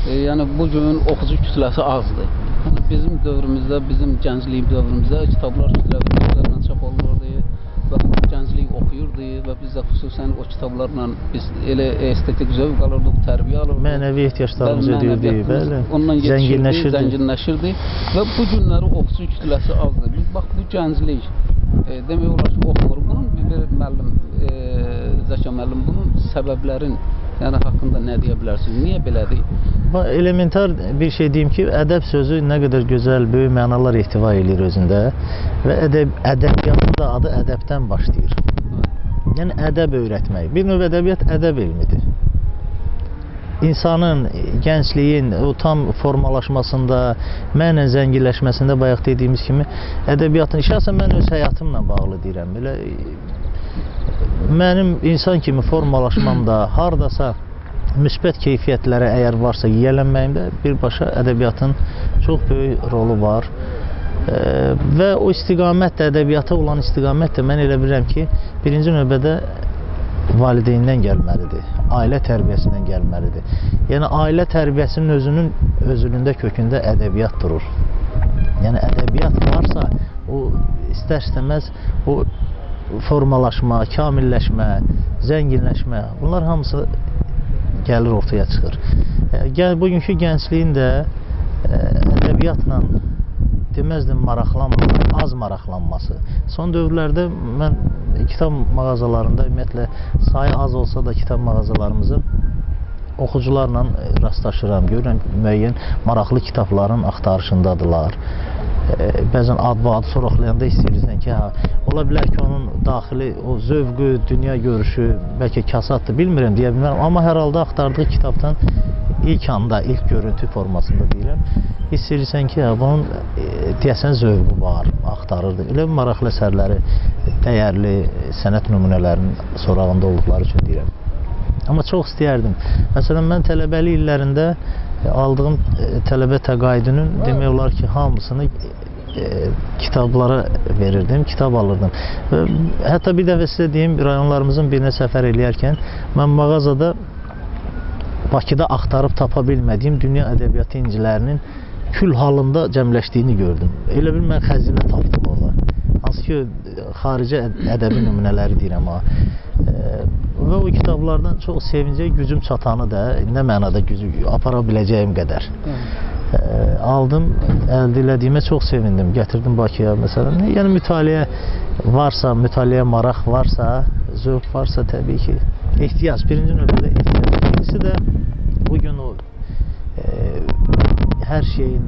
Speaker 1: yəni bu gün oxucu kütləsi azdır. Yəni bizim dövrümüzdə, bizim gənclik dövrümüzdə kitablar kütləvindən çap olunurdu və gənclik oxuyurdu və biz də xüsusən o kitablarla biz elə estetik zövq alırdıq, tərbiyə alırdıq.
Speaker 3: Mənəvi ehtiyaclarımızı ödəyirdik, bəli.
Speaker 1: Ondan zənginləşirdi və bu günləri oxucu kütləsi azdır. Biz bax bu gənclik demək olar ki, oxumur. Bunun bir müəllim, Zəka müəllim, bunun səbəblərin yəni haqqında nə deyə bilərsiniz? Niyə belədir?
Speaker 3: Elementar bir şey deyim ki, ədəb sözü nə qədər gözəl, böyük mənalar ihtiva edir özündə və ədəbiyyatın da adı ədəbdən başlayır. Yəni ədəb öyrətmək. Bir növ ədəbiyyat ədəb elmidir. İnsanın, gəncliyin o tam formalaşmasında, mənən zənginləşməsində bayaq dediyimiz kimi ədəbiyyatın, şəxsən mən öz həyatımla bağlı deyirəm. Belə mənim insan kimi formalaşmamda, hardasa müsbət keyfiyyətlərə əgər varsa yiyələnməyimdə birbaşa ədəbiyyatın çox böyük rolu var. Və o istiqamət də, ədəbiyyata olan istiqamət də mən elə bilirəm ki, birinci növbədə valideyndən gəlməlidir, ailə tərbiyəsindən gəlməlidir. Yəni, ailə tərbiyəsinin özünündə kökündə ədəbiyyat durur. Yəni, ədəbiyyat varsa, o istər-istəməz o formalaşma, kamilləşmə, zənginləşmə, bunlar hamısı gəlir ortaya çıxır. Bugünkü gəncliyin də ədəbiyyatla deməzdim maraqlanması, az maraqlanması. Son dövrlərdə mən kitab mağazalarında, ümumiyyətlə sayı az olsa da kitab mağazalarımızın oxucularla rastlaşıram, görürəm müəyyən maraqlı kitabların axtarışındadılar. Bəzən adı soraqlayanda istəyirsən ki, ola bilər ki, onun daxili o zövqü, dünya görüşü, bəlkə kasaddır, bilmirəm, deyə bilmərəm. Amma hər halda axtardığı kitabdan ilk anda, ilk görüntü formasında deyirəm, istəyirsən ki, bunun deyəsən zövqü var, axtarırdı. Elə maraqlı əsərləri, dəyərli sənət nümunələrinin sorağında olduqları üçün deyirəm. Amma çox istəyərdim. Məsələn, mən tələbəli illərində aldığım tələbə təqaüdünün demək olar ki, hamısını kitablara verirdim, kitab alırdım. Hətta bir dəfə sizə deyim, rayonlarımızın birinə səfər eləyərkən mən mağazada Bakıda axtarıb tapa bilmədiyim dünya ədəbiyyatı incilərinin kül halında cəmləşdiyini gördüm. Elə bil mən xəzinə tapdım orada. Hansı ki, xarici ədəbi nümunələri deyirəm ha. Və o kitablardan çox sevincək gücüm çatanı da, nə mənada gücü apara biləcəyim qədər aldım, əldə elədiyimə çox sevindim. Gətirdim Bakıya məsələn. Yəni mütaliə varsa, mütaliəyə maraq varsa, zövq varsa təbii ki, ehtiyac, birinci növbədə ehtiyac. İkincisi də bugün o hər şeyin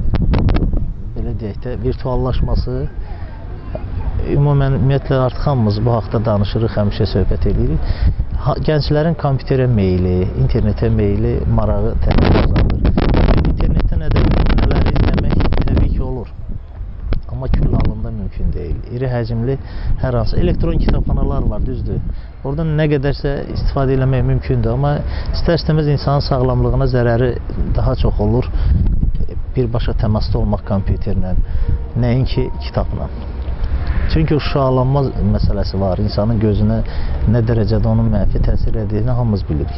Speaker 3: belə deyək də virtuallaşması, ümumən ümumiyyətlə artıq hamımız bu haqda danışırıq, həmişə söhbət edirik. Gənclərin kompüterə meyli, internetə meyli, marağı təbii azalır. İnternetdən ədəbi nümunələri izləmək təbii ki olur. Amma küll halında mümkün deyil. İri həcmli hər hansı elektron kitabxanalar var, düzdür. Oradan nə qədərsə istifadə etmək mümkündür, amma istər-istəməz insanın sağlamlığına zərəri daha çox olur. Birbaşa təmasda olmaq kompüterlə, nəinki kitabla. Çünki uşaqlanma məsələsi var. İnsanın gözünə nə dərəcədə onun mənfi təsir edildiyini hamımız bilirik.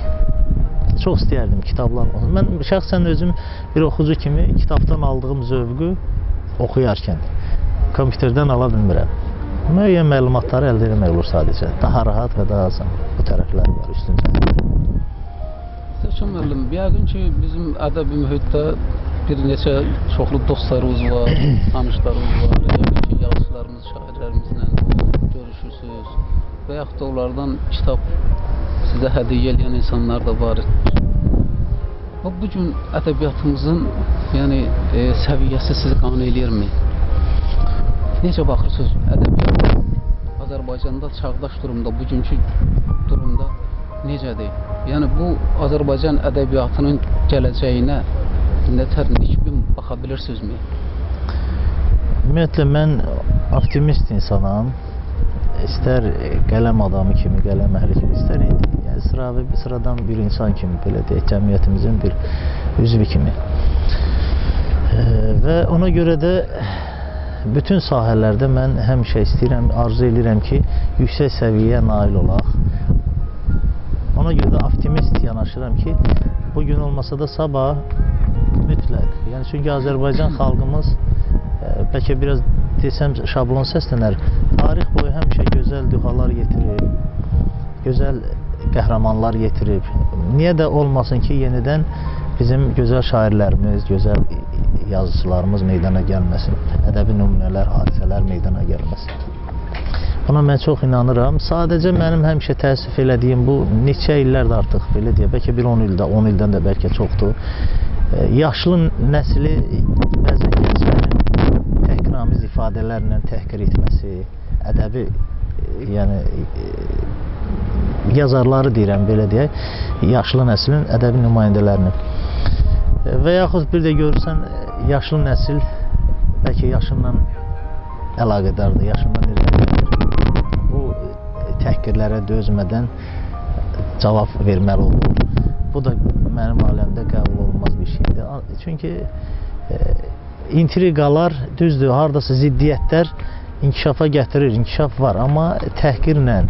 Speaker 3: Çox istəyərdim kitablar. Mən şəxsən özüm bir oxucu kimi kitabdan aldığım zövqü oxuyarkən kompüterdən ala bilmirəm. Müəyyən məlumatları əldə etmək olur sadəcə. Daha rahat və daha asan bu tərəflər var üstün cəhətdə.
Speaker 1: Sərkan müəllim, yəqin ki, bizim ədəbi mühitdə bir neçə çoxlu dostlarımız var, tanışlarımız var, yəqin ki, yazıçılarımız, şairlərimizlə görüşürsünüz və yaxud da onlardan kitab sizə hədiyyə edən insanlar da var. Bu gün ədəbiyyatımızın səviyyəsi sizi qane eləyirmi? Necə baxırsınız ədəbiyyat Azərbaycanda çağdaş durumda, bugünkü durumda necədir? Yəni bu Azərbaycan ədəbiyyatının gələcəyinə nətər nikbin baxa bilirsinizmi?
Speaker 3: Ümumiyyətlə mən optimist insanam. İstər qələm adamı kimi, qələm əhli kimi, istər sıradan bir insan kimi, belə deyək, cəmiyyətimizin bir üzvü kimi. Və ona görə də bütün sahələrdə mən həmişə istəyirəm, arzu edirəm ki, yüksək səviyyəyə nail olaq. Ona görə də optimist yanaşıram ki, bugün olmasa da sabah mütləq. Yəni çünki Azərbaycan xalqımız bəlkə biraz desəm şablon səslənər, tarix boyu həmişə gözəl dühalar yetirib, gözəl qəhrəmanlar yetirib. Niyə də olmasın ki, yenidən bizim gözəl şairlərimiz, gözəl yazıçılarımız meydana gəlməsin, ədəbi nümunələr, hadisələr meydana gəlməsin. Buna mən çox inanıram. Sadəcə mənim həmişə təəssüf elədiyim bu neçə illərdir artıq, belə deyə, bəlkə bir 10 ildə, 10 ildən də bəlkə çoxdur. Yaşlı nəsli bəzən gənclərin təhqiramiz ifadələrlə təhqir etməsi, ədəbi, yəni yazarları deyirəm, belə deyək, yaşlı nəslin ədəbi nümayəndələrini. Və yaxud bir də görürsən, yaşlı nəsil bəlkə yaşından əlaqədardır, yaşından irəlidir. Bu təhqirlərə dözmədən cavab verməli olur. Bu da mənim aləmdə qəbul olunmaz bir şeydir. Çünki intriqalar, düzdür, haradasa ziddiyyətlər inkişafa gətirir, inkişaf var, amma təhqirlə,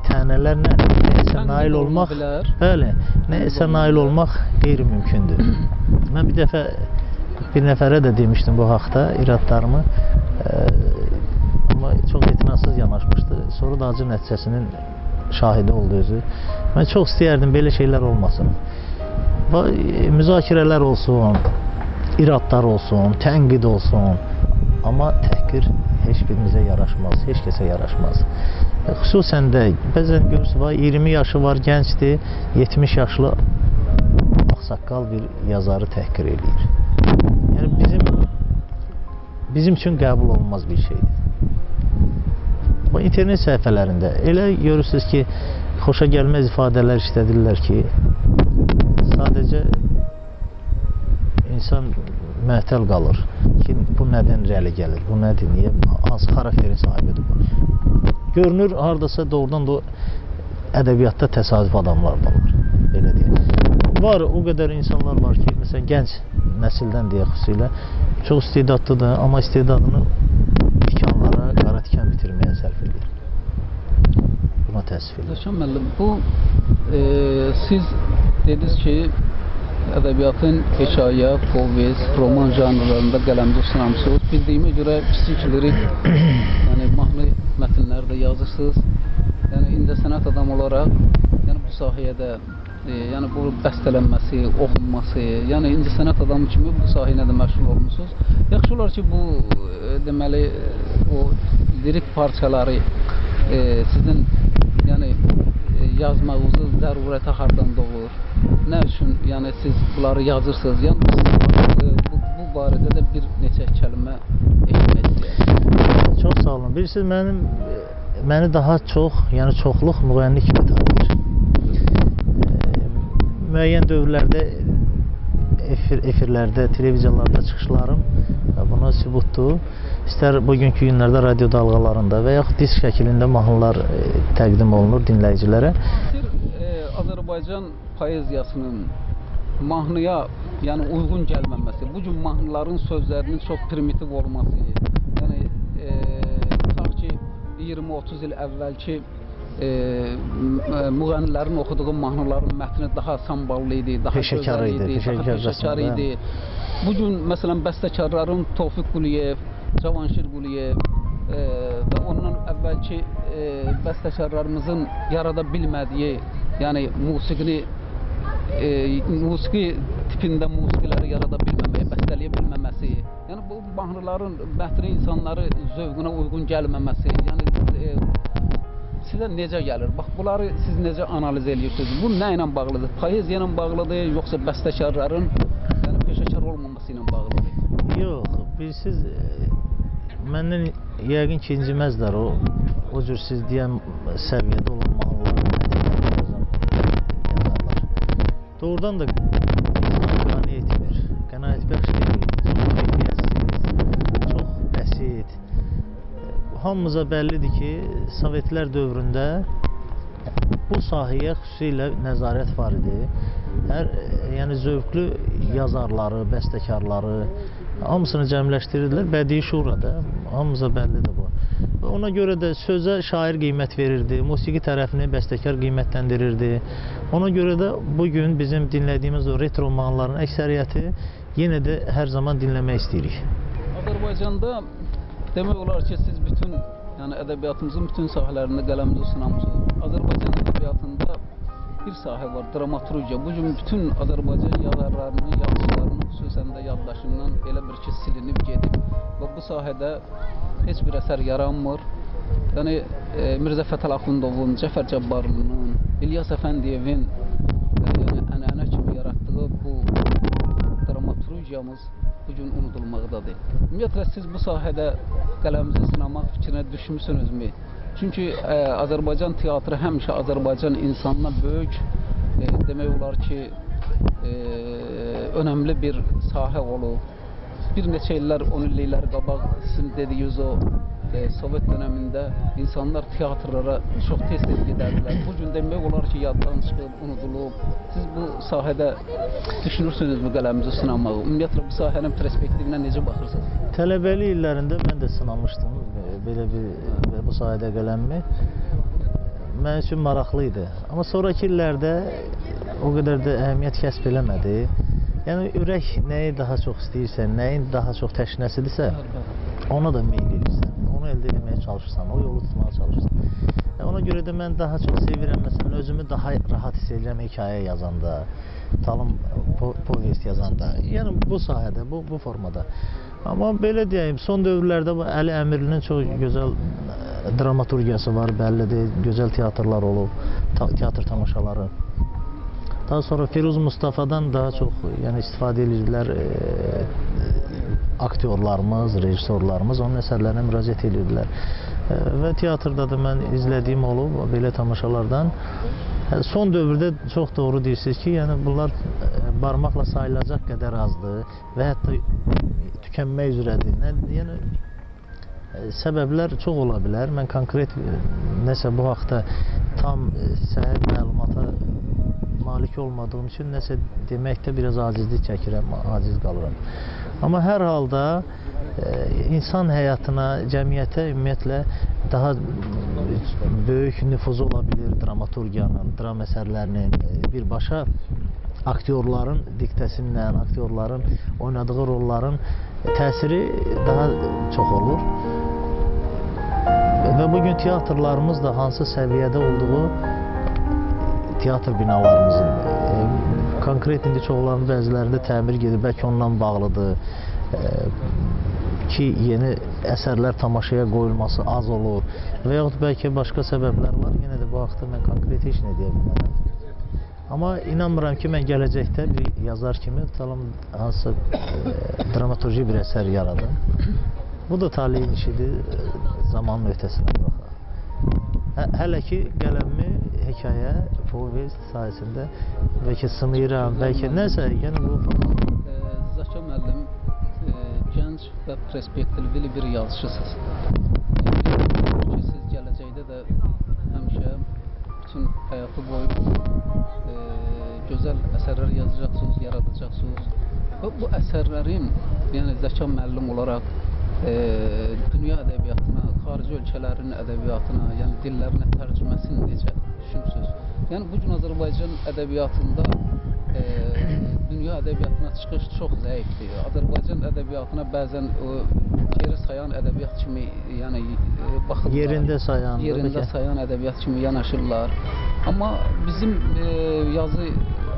Speaker 3: tənələrlə nəyəsə nail olmaq, bəli, nəyəsə nail olmaq qeyri-mümkündür. Mən bir dəfə bir nəfərə də demişdim bu haqda iradlarımı, amma çox etinadsız yanaşmışdı. Sonra da acı nəticəsinin şahidi oldu özü. Mən çox istəyərdim belə şeylər olmasın. Müzakirələr olsun, iradlar olsun, tənqid olsun, amma təhqir heç birimizə yaraşmaz, heç kəsə yaraşmaz. Xüsusən də bəzən görürsünüz, 20 yaşı var, gəncdir, 70 yaşlı ağsaqqal bir yazarı təhqir eləyir. Yəni bizim üçün qəbul olunmaz bir şeydir. Bu internet səhifələrində elə görürsünüz ki, xoşa gəlməz ifadələr işlədirlər ki, sadəcə insan məhtəl qalır ki, bu nədən irəli gəlir, bu nədir, niyə, hansı xarakterin sahibidir bu. Görünür, haradasa doğrudan da ədəbiyyatda təsadüf adamlar da var, belə deyək. Var, o qədər insanlar var ki, məsələn, gənc nəsildən deyə xüsusilə çox istedadlıdır, amma istedadını tikanlara, qara tikan bitirməyə sərf edir. Buna təəssüf edir.
Speaker 1: Sərkan müəllim, siz dediniz ki, ədəbiyyatın hekayə, povest, roman janrlarında qələmdə sınamsınız. Bildiyimə görə kiçik lirik, yəni mahnı mətnləri də yazırsınız. yəni incəsənət adamı olaraq, yəni bu sahəyə də yəni bu bəstələnməsi, oxunması, yəni incəsənət adamı kimi bu sahə ilə də məşğul olmusunuz. Yaxşı olar ki, bu deməli o lirik parçaları sizin yəni yazmağınızı zərurətə hardan doğur? Nə üçün yəni siz bunları yazırsınız? Yəni bu barədə də bir neçə kəlmə eşitmək istəyirəm.
Speaker 3: Çox sağ olun. Bilirsiniz, məni daha çox, yəni çoxluq müğənni kimi tanıyır. Müəyyən dövrlərdə efirlərdə, televiziyalarda çıxışlarım buna sübutdur. İstər bugünkü günlərdə radio dalğalarında və yaxud disk şəklində mahnılar təqdim olunur dinləyicilərə.
Speaker 1: Azərbaycan poeziyasının mahnıya yəni uyğun gəlməməsi, bu gün mahnıların sözlərinin çox primitiv olması, yəni tutaq ki 20-30 il əvvəlki müğənnilərin oxuduğu mahnıların mətni daha samballı idi, daha
Speaker 3: peşəkar idi.
Speaker 1: Bu gün məsələn bəstəkarların Tofiq Quliyev, Cavanşir Quliyev və ondan əvvəlki bəstəkarlarımızın yarada bilmədiyi, yəni musiqi tipində musiqiləri yarada bilməməyi, bəstələyə bilməməsi, yəni bu mahnıların mətni insanları zövqünə uyğun gəlməməsi, yəni sizə necə gəlir? Bax, bunları siz necə analiz edirsiniz? Bu nə ilə bağlıdır? Poeziya ilə bağlıdır, yoxsa bəstəkarların yəni peşəkar olmaması ilə bağlıdır?
Speaker 3: Yox, bilirsiniz, məndən yəqin ki, inciməzlər o cür siz deyən səviyyədə olan mahnıların yazarlar. Doğrudan da qane etmir, qənaət bəxş deyil, çox keyfiyyətsiz, çox bəsit. Hamımıza bəllidir ki, Sovetlər dövründə bu sahəyə xüsusilə nəzarət var idi. Yəni zövqlü yazarları, bəstəkarları hamısını cəmləşdirirlər, bədii şurada, hamımıza bəllidir bu. Ona görə də sözə şair qiymət verirdi, musiqi tərəfini bəstəkar qiymətləndirirdi. Ona görə də bugün bizim dinlədiyimiz o retro mahnıların əksəriyyəti yenə də hər zaman dinləmək istəyirik.
Speaker 1: Azərbaycanda demək olar ki, siz bütün yəni ədəbiyyatımızın bütün sahələrində qələminizi sınamısınız. Azərbaycan ədəbiyyatında bir sahə var, dramaturgiya. Bu gün bütün Azərbaycan yazarlarının, yazıçılarının xüsusən də yaddaşından elə bir ki, silinib gedib və bu sahədə heç bir əsər yaranmır. Yəni Mirzə Fətəl Axundovun, Cəfər Cabbarlının, İlyas Əfəndiyevin ənənə kimi yaratdığı bu dramaturgiyamız bugün unudulmaqdadır. Ümumiyyətlə siz bu sahədə qələminizi sınamaq fikrinə düşmüsünüzmü? Çünki Azərbaycan teatrı həmişə Azərbaycan insanına böyük, demək olar ki, önəmli bir sahə olub. Bir neçə illər, 10 illiklər qabaq sizin dediyiniz o Sovet dönəmində insanlar teatrlara çox tez-tez gedərdilər. Bugün demək olar ki, yaddan çıxıb, unudulub. Siz bu sahədə düşünürsünüzmü qələminizi sınamağı? Ümumiyyətlə bu sahənin perspektivinə necə baxırsınız?
Speaker 3: Tələbəli illərində mən də sınamışdım belə bir bu sahədə qələmimi. Mənim üçün maraqlı idi. Amma sonraki illərdə o qədər də əhəmiyyət kəsb eləmədi. Yəni ürək nəyi daha çox istəyirsə, nəyin daha çox təşnəsidirsə, ona da meyl edirsən. Onu əldə etməyə çalışırsan, o yolu tutmağa çalışırsan. Ona görə də mən daha çox sevirəm, məsələn, özümü daha rahat hiss edirəm hekayə yazanda, talım povest yazanda. Yəni bu sahədə, bu formada. Amma belə deyəyim, son dövrlərdə Əli Əmirlinin çox gözəl dramaturgiyası var, bəllidir, gözəl teatrlar olub, teatr tamaşaları. Daha sonra Firuz Mustafadan daha çox istifadə edirlər aktyorlarımız, rejissorlarımız, onun əsərlərinə müraciət edirlər. Və teatrda da mən izlədiyim olub, belə tamaşalardan. Son dövrdə çox doğru deyirsiniz ki, yəni bunlar barmaqla sayılacaq qədər azdır və hətta tükənmək üzrədir. Yəni səbəblər çox ola bilər. Mən konkret nəsə bu haqda tam səhih məlumata malik olmadığım üçün nəsə deməkdə biraz acizlik çəkirəm, aciz qalıram. Amma hər halda insan həyatına, cəmiyyətə ümumiyyətlə daha böyük nüfuzu ola bilir dramaturgiyanın, dram əsərlərinin, birbaşa aktyorların diktəsindən, aktyorların oynadığı rolların təsiri daha çox olur. Və bugün teatrlarımız da hansı səviyyədə olduğu teatr binalarımızın konkret indi çoxlarının bəzilərində təmir gedir, bəlkə ondan bağlıdır ki, yeni əsərlər tamaşaya qoyulması az olur və yaxud bəlkə başqa səbəblər var. Yenə də bu haqda mən konkret heç nə deyə bilmərəm. Amma inanmıram ki, mən gələcəkdə bir yazar kimi hansısa dramaturji bir əsər yaradım. Bu da taleyin işidir, zamanın ötəsinə buraxaq. Hələ ki, qələmimi hekayə, povest sayəsində bəlkə sınayıram, bəlkə nəsə, yəni bu falan.
Speaker 1: Zəka müəllim gənc və perspektivli bir yazıcısınız. Siz gələcəkdə də həmişə bütün həyatı boyu gözəl əsərlər yazacaqsınız, yaradacaqsınız. Və bu əsərlərin, yəni Zəka müəllim olaraq dünya ədəbiyyatına, xarici ölkələrin ədəbiyyatına, yəni dillərinə tərcüməsini necə düşünürsünüz? Yəni bu gün Azərbaycan ədəbiyyatında dünya ədəbiyyatına çıxış çox zəifdir. Azərbaycan ədəbiyyatına bəzən geri sayan ədəbiyyat kimi, yəni baxırlar. Yerində sayan ədəbiyyat kimi yanaşırlar. Amma bizim yazı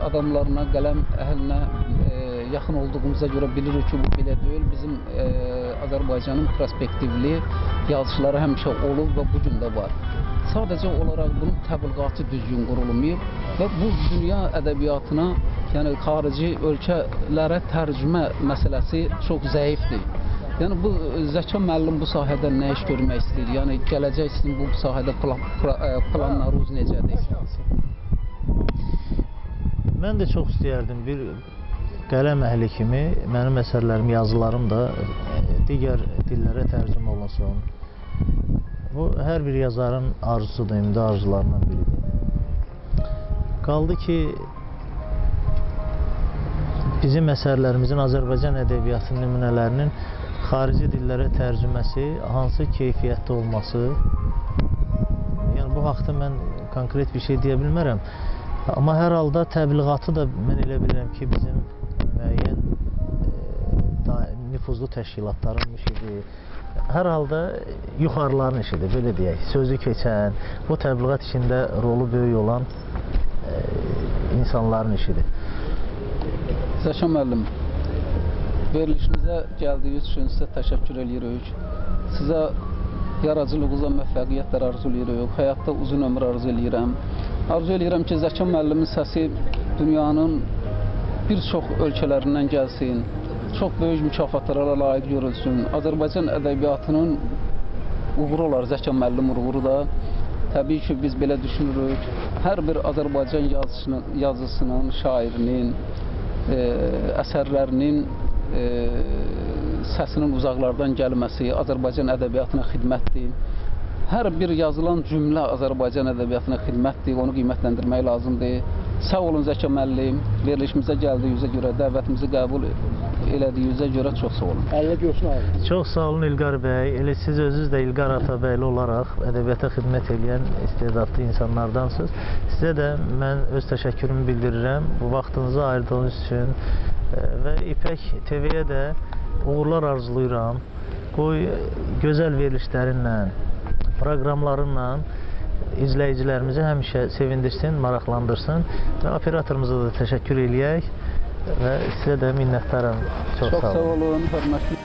Speaker 1: adamlarına, qələm əhlinə yaxın olduğumuza görə bilirik ki, bu belə deyil. Bizim Azərbaycanın perspektivli yazıçıları həmişə olub və bugün də var. Sadəcə olaraq bunun təbliğatı düzgün qurulmayıb və bu dünya ədəbiyyatına, yəni xarici ölkələrə tərcümə məsələsi çox zəifdir. Yəni bu Zəka müəllim bu sahədə nə iş görmək istəyir? Yəni gələcək sizin bu sahədə planlarınız necədir?
Speaker 3: Mən də çox istəyərdim bir qələm əhli kimi mənim əsərlərim, yazılarım da digər dillərə tərcümə olunsun. Bu hər bir yazarın arzusudur, ümidi arzularından biridir. Qaldı ki, bizim əsərlərimizin Azərbaycan ədəbiyyatı nümunələrinin xarici dillərə tərcüməsi, hansı keyfiyyətdə olması, yəni bu haqda mən konkret bir şey deyə bilmərəm. Amma hər halda təbliğatı da mən elə bilirəm ki, bizim müəyyən nüfuzlu təşkilatların işidir. Hər halda yuxarıların işidir, belə deyək. Sözü keçən, bu təbliğat içində rolu böyük olan insanların işidir.
Speaker 1: Zəka müəllim, verilişinizə gəldiyiniz üçün sizə təşəkkür edirik. Sizə yaradıcılığınıza müvəffəqiyyətlər arzu edirik. Həyatda uzun ömür arzu edirəm. Arzu edirəm ki, Zəka müəllimin səsi dünyanın bir çox ölkələrindən gəlsin. Çox böyük mükafatlara layiq görülsün. Azərbaycan ədəbiyyatının uğuru olar, Zəka müəllim uğuru da. Təbii ki, biz belə düşünürük. Hər bir Azərbaycan yazısının, şairinin, əsərlərinin səsinin uzaqlardan gəlməsi Azərbaycan ədəbiyyatına xidmətdir. Hər bir yazılan cümlə Azərbaycan ədəbiyyatına xidmətdir, onu qiymətləndirmək lazımdır. Sağ olun Zəka müəllim, verilişimizə gəldiyinizə görə, dəvətimizi qəbul elədiyinizə görə çox sağ olun. Allah görsün abi.
Speaker 3: Çox sağ olun İlqar bəy. Elə siz özünüz də İlqar Atabəyli olaraq ədəbiyyata xidmət edən istedadlı insanlardansınız. Sizə də mən öz təşəkkürümü bildirirəm bu vaxtınızı ayırdığınız üçün və İpək TV-yə də uğurlar arzulayıram. Qoy gözəl verilişlərinlə, proqramlarınla izləyicilərimizi həmişə sevindirsin, maraqlandırsın və operatorumuza da təşəkkür eləyək və sizə də minnətdaram. Çox sağ olun.
Speaker 1: Hörmətli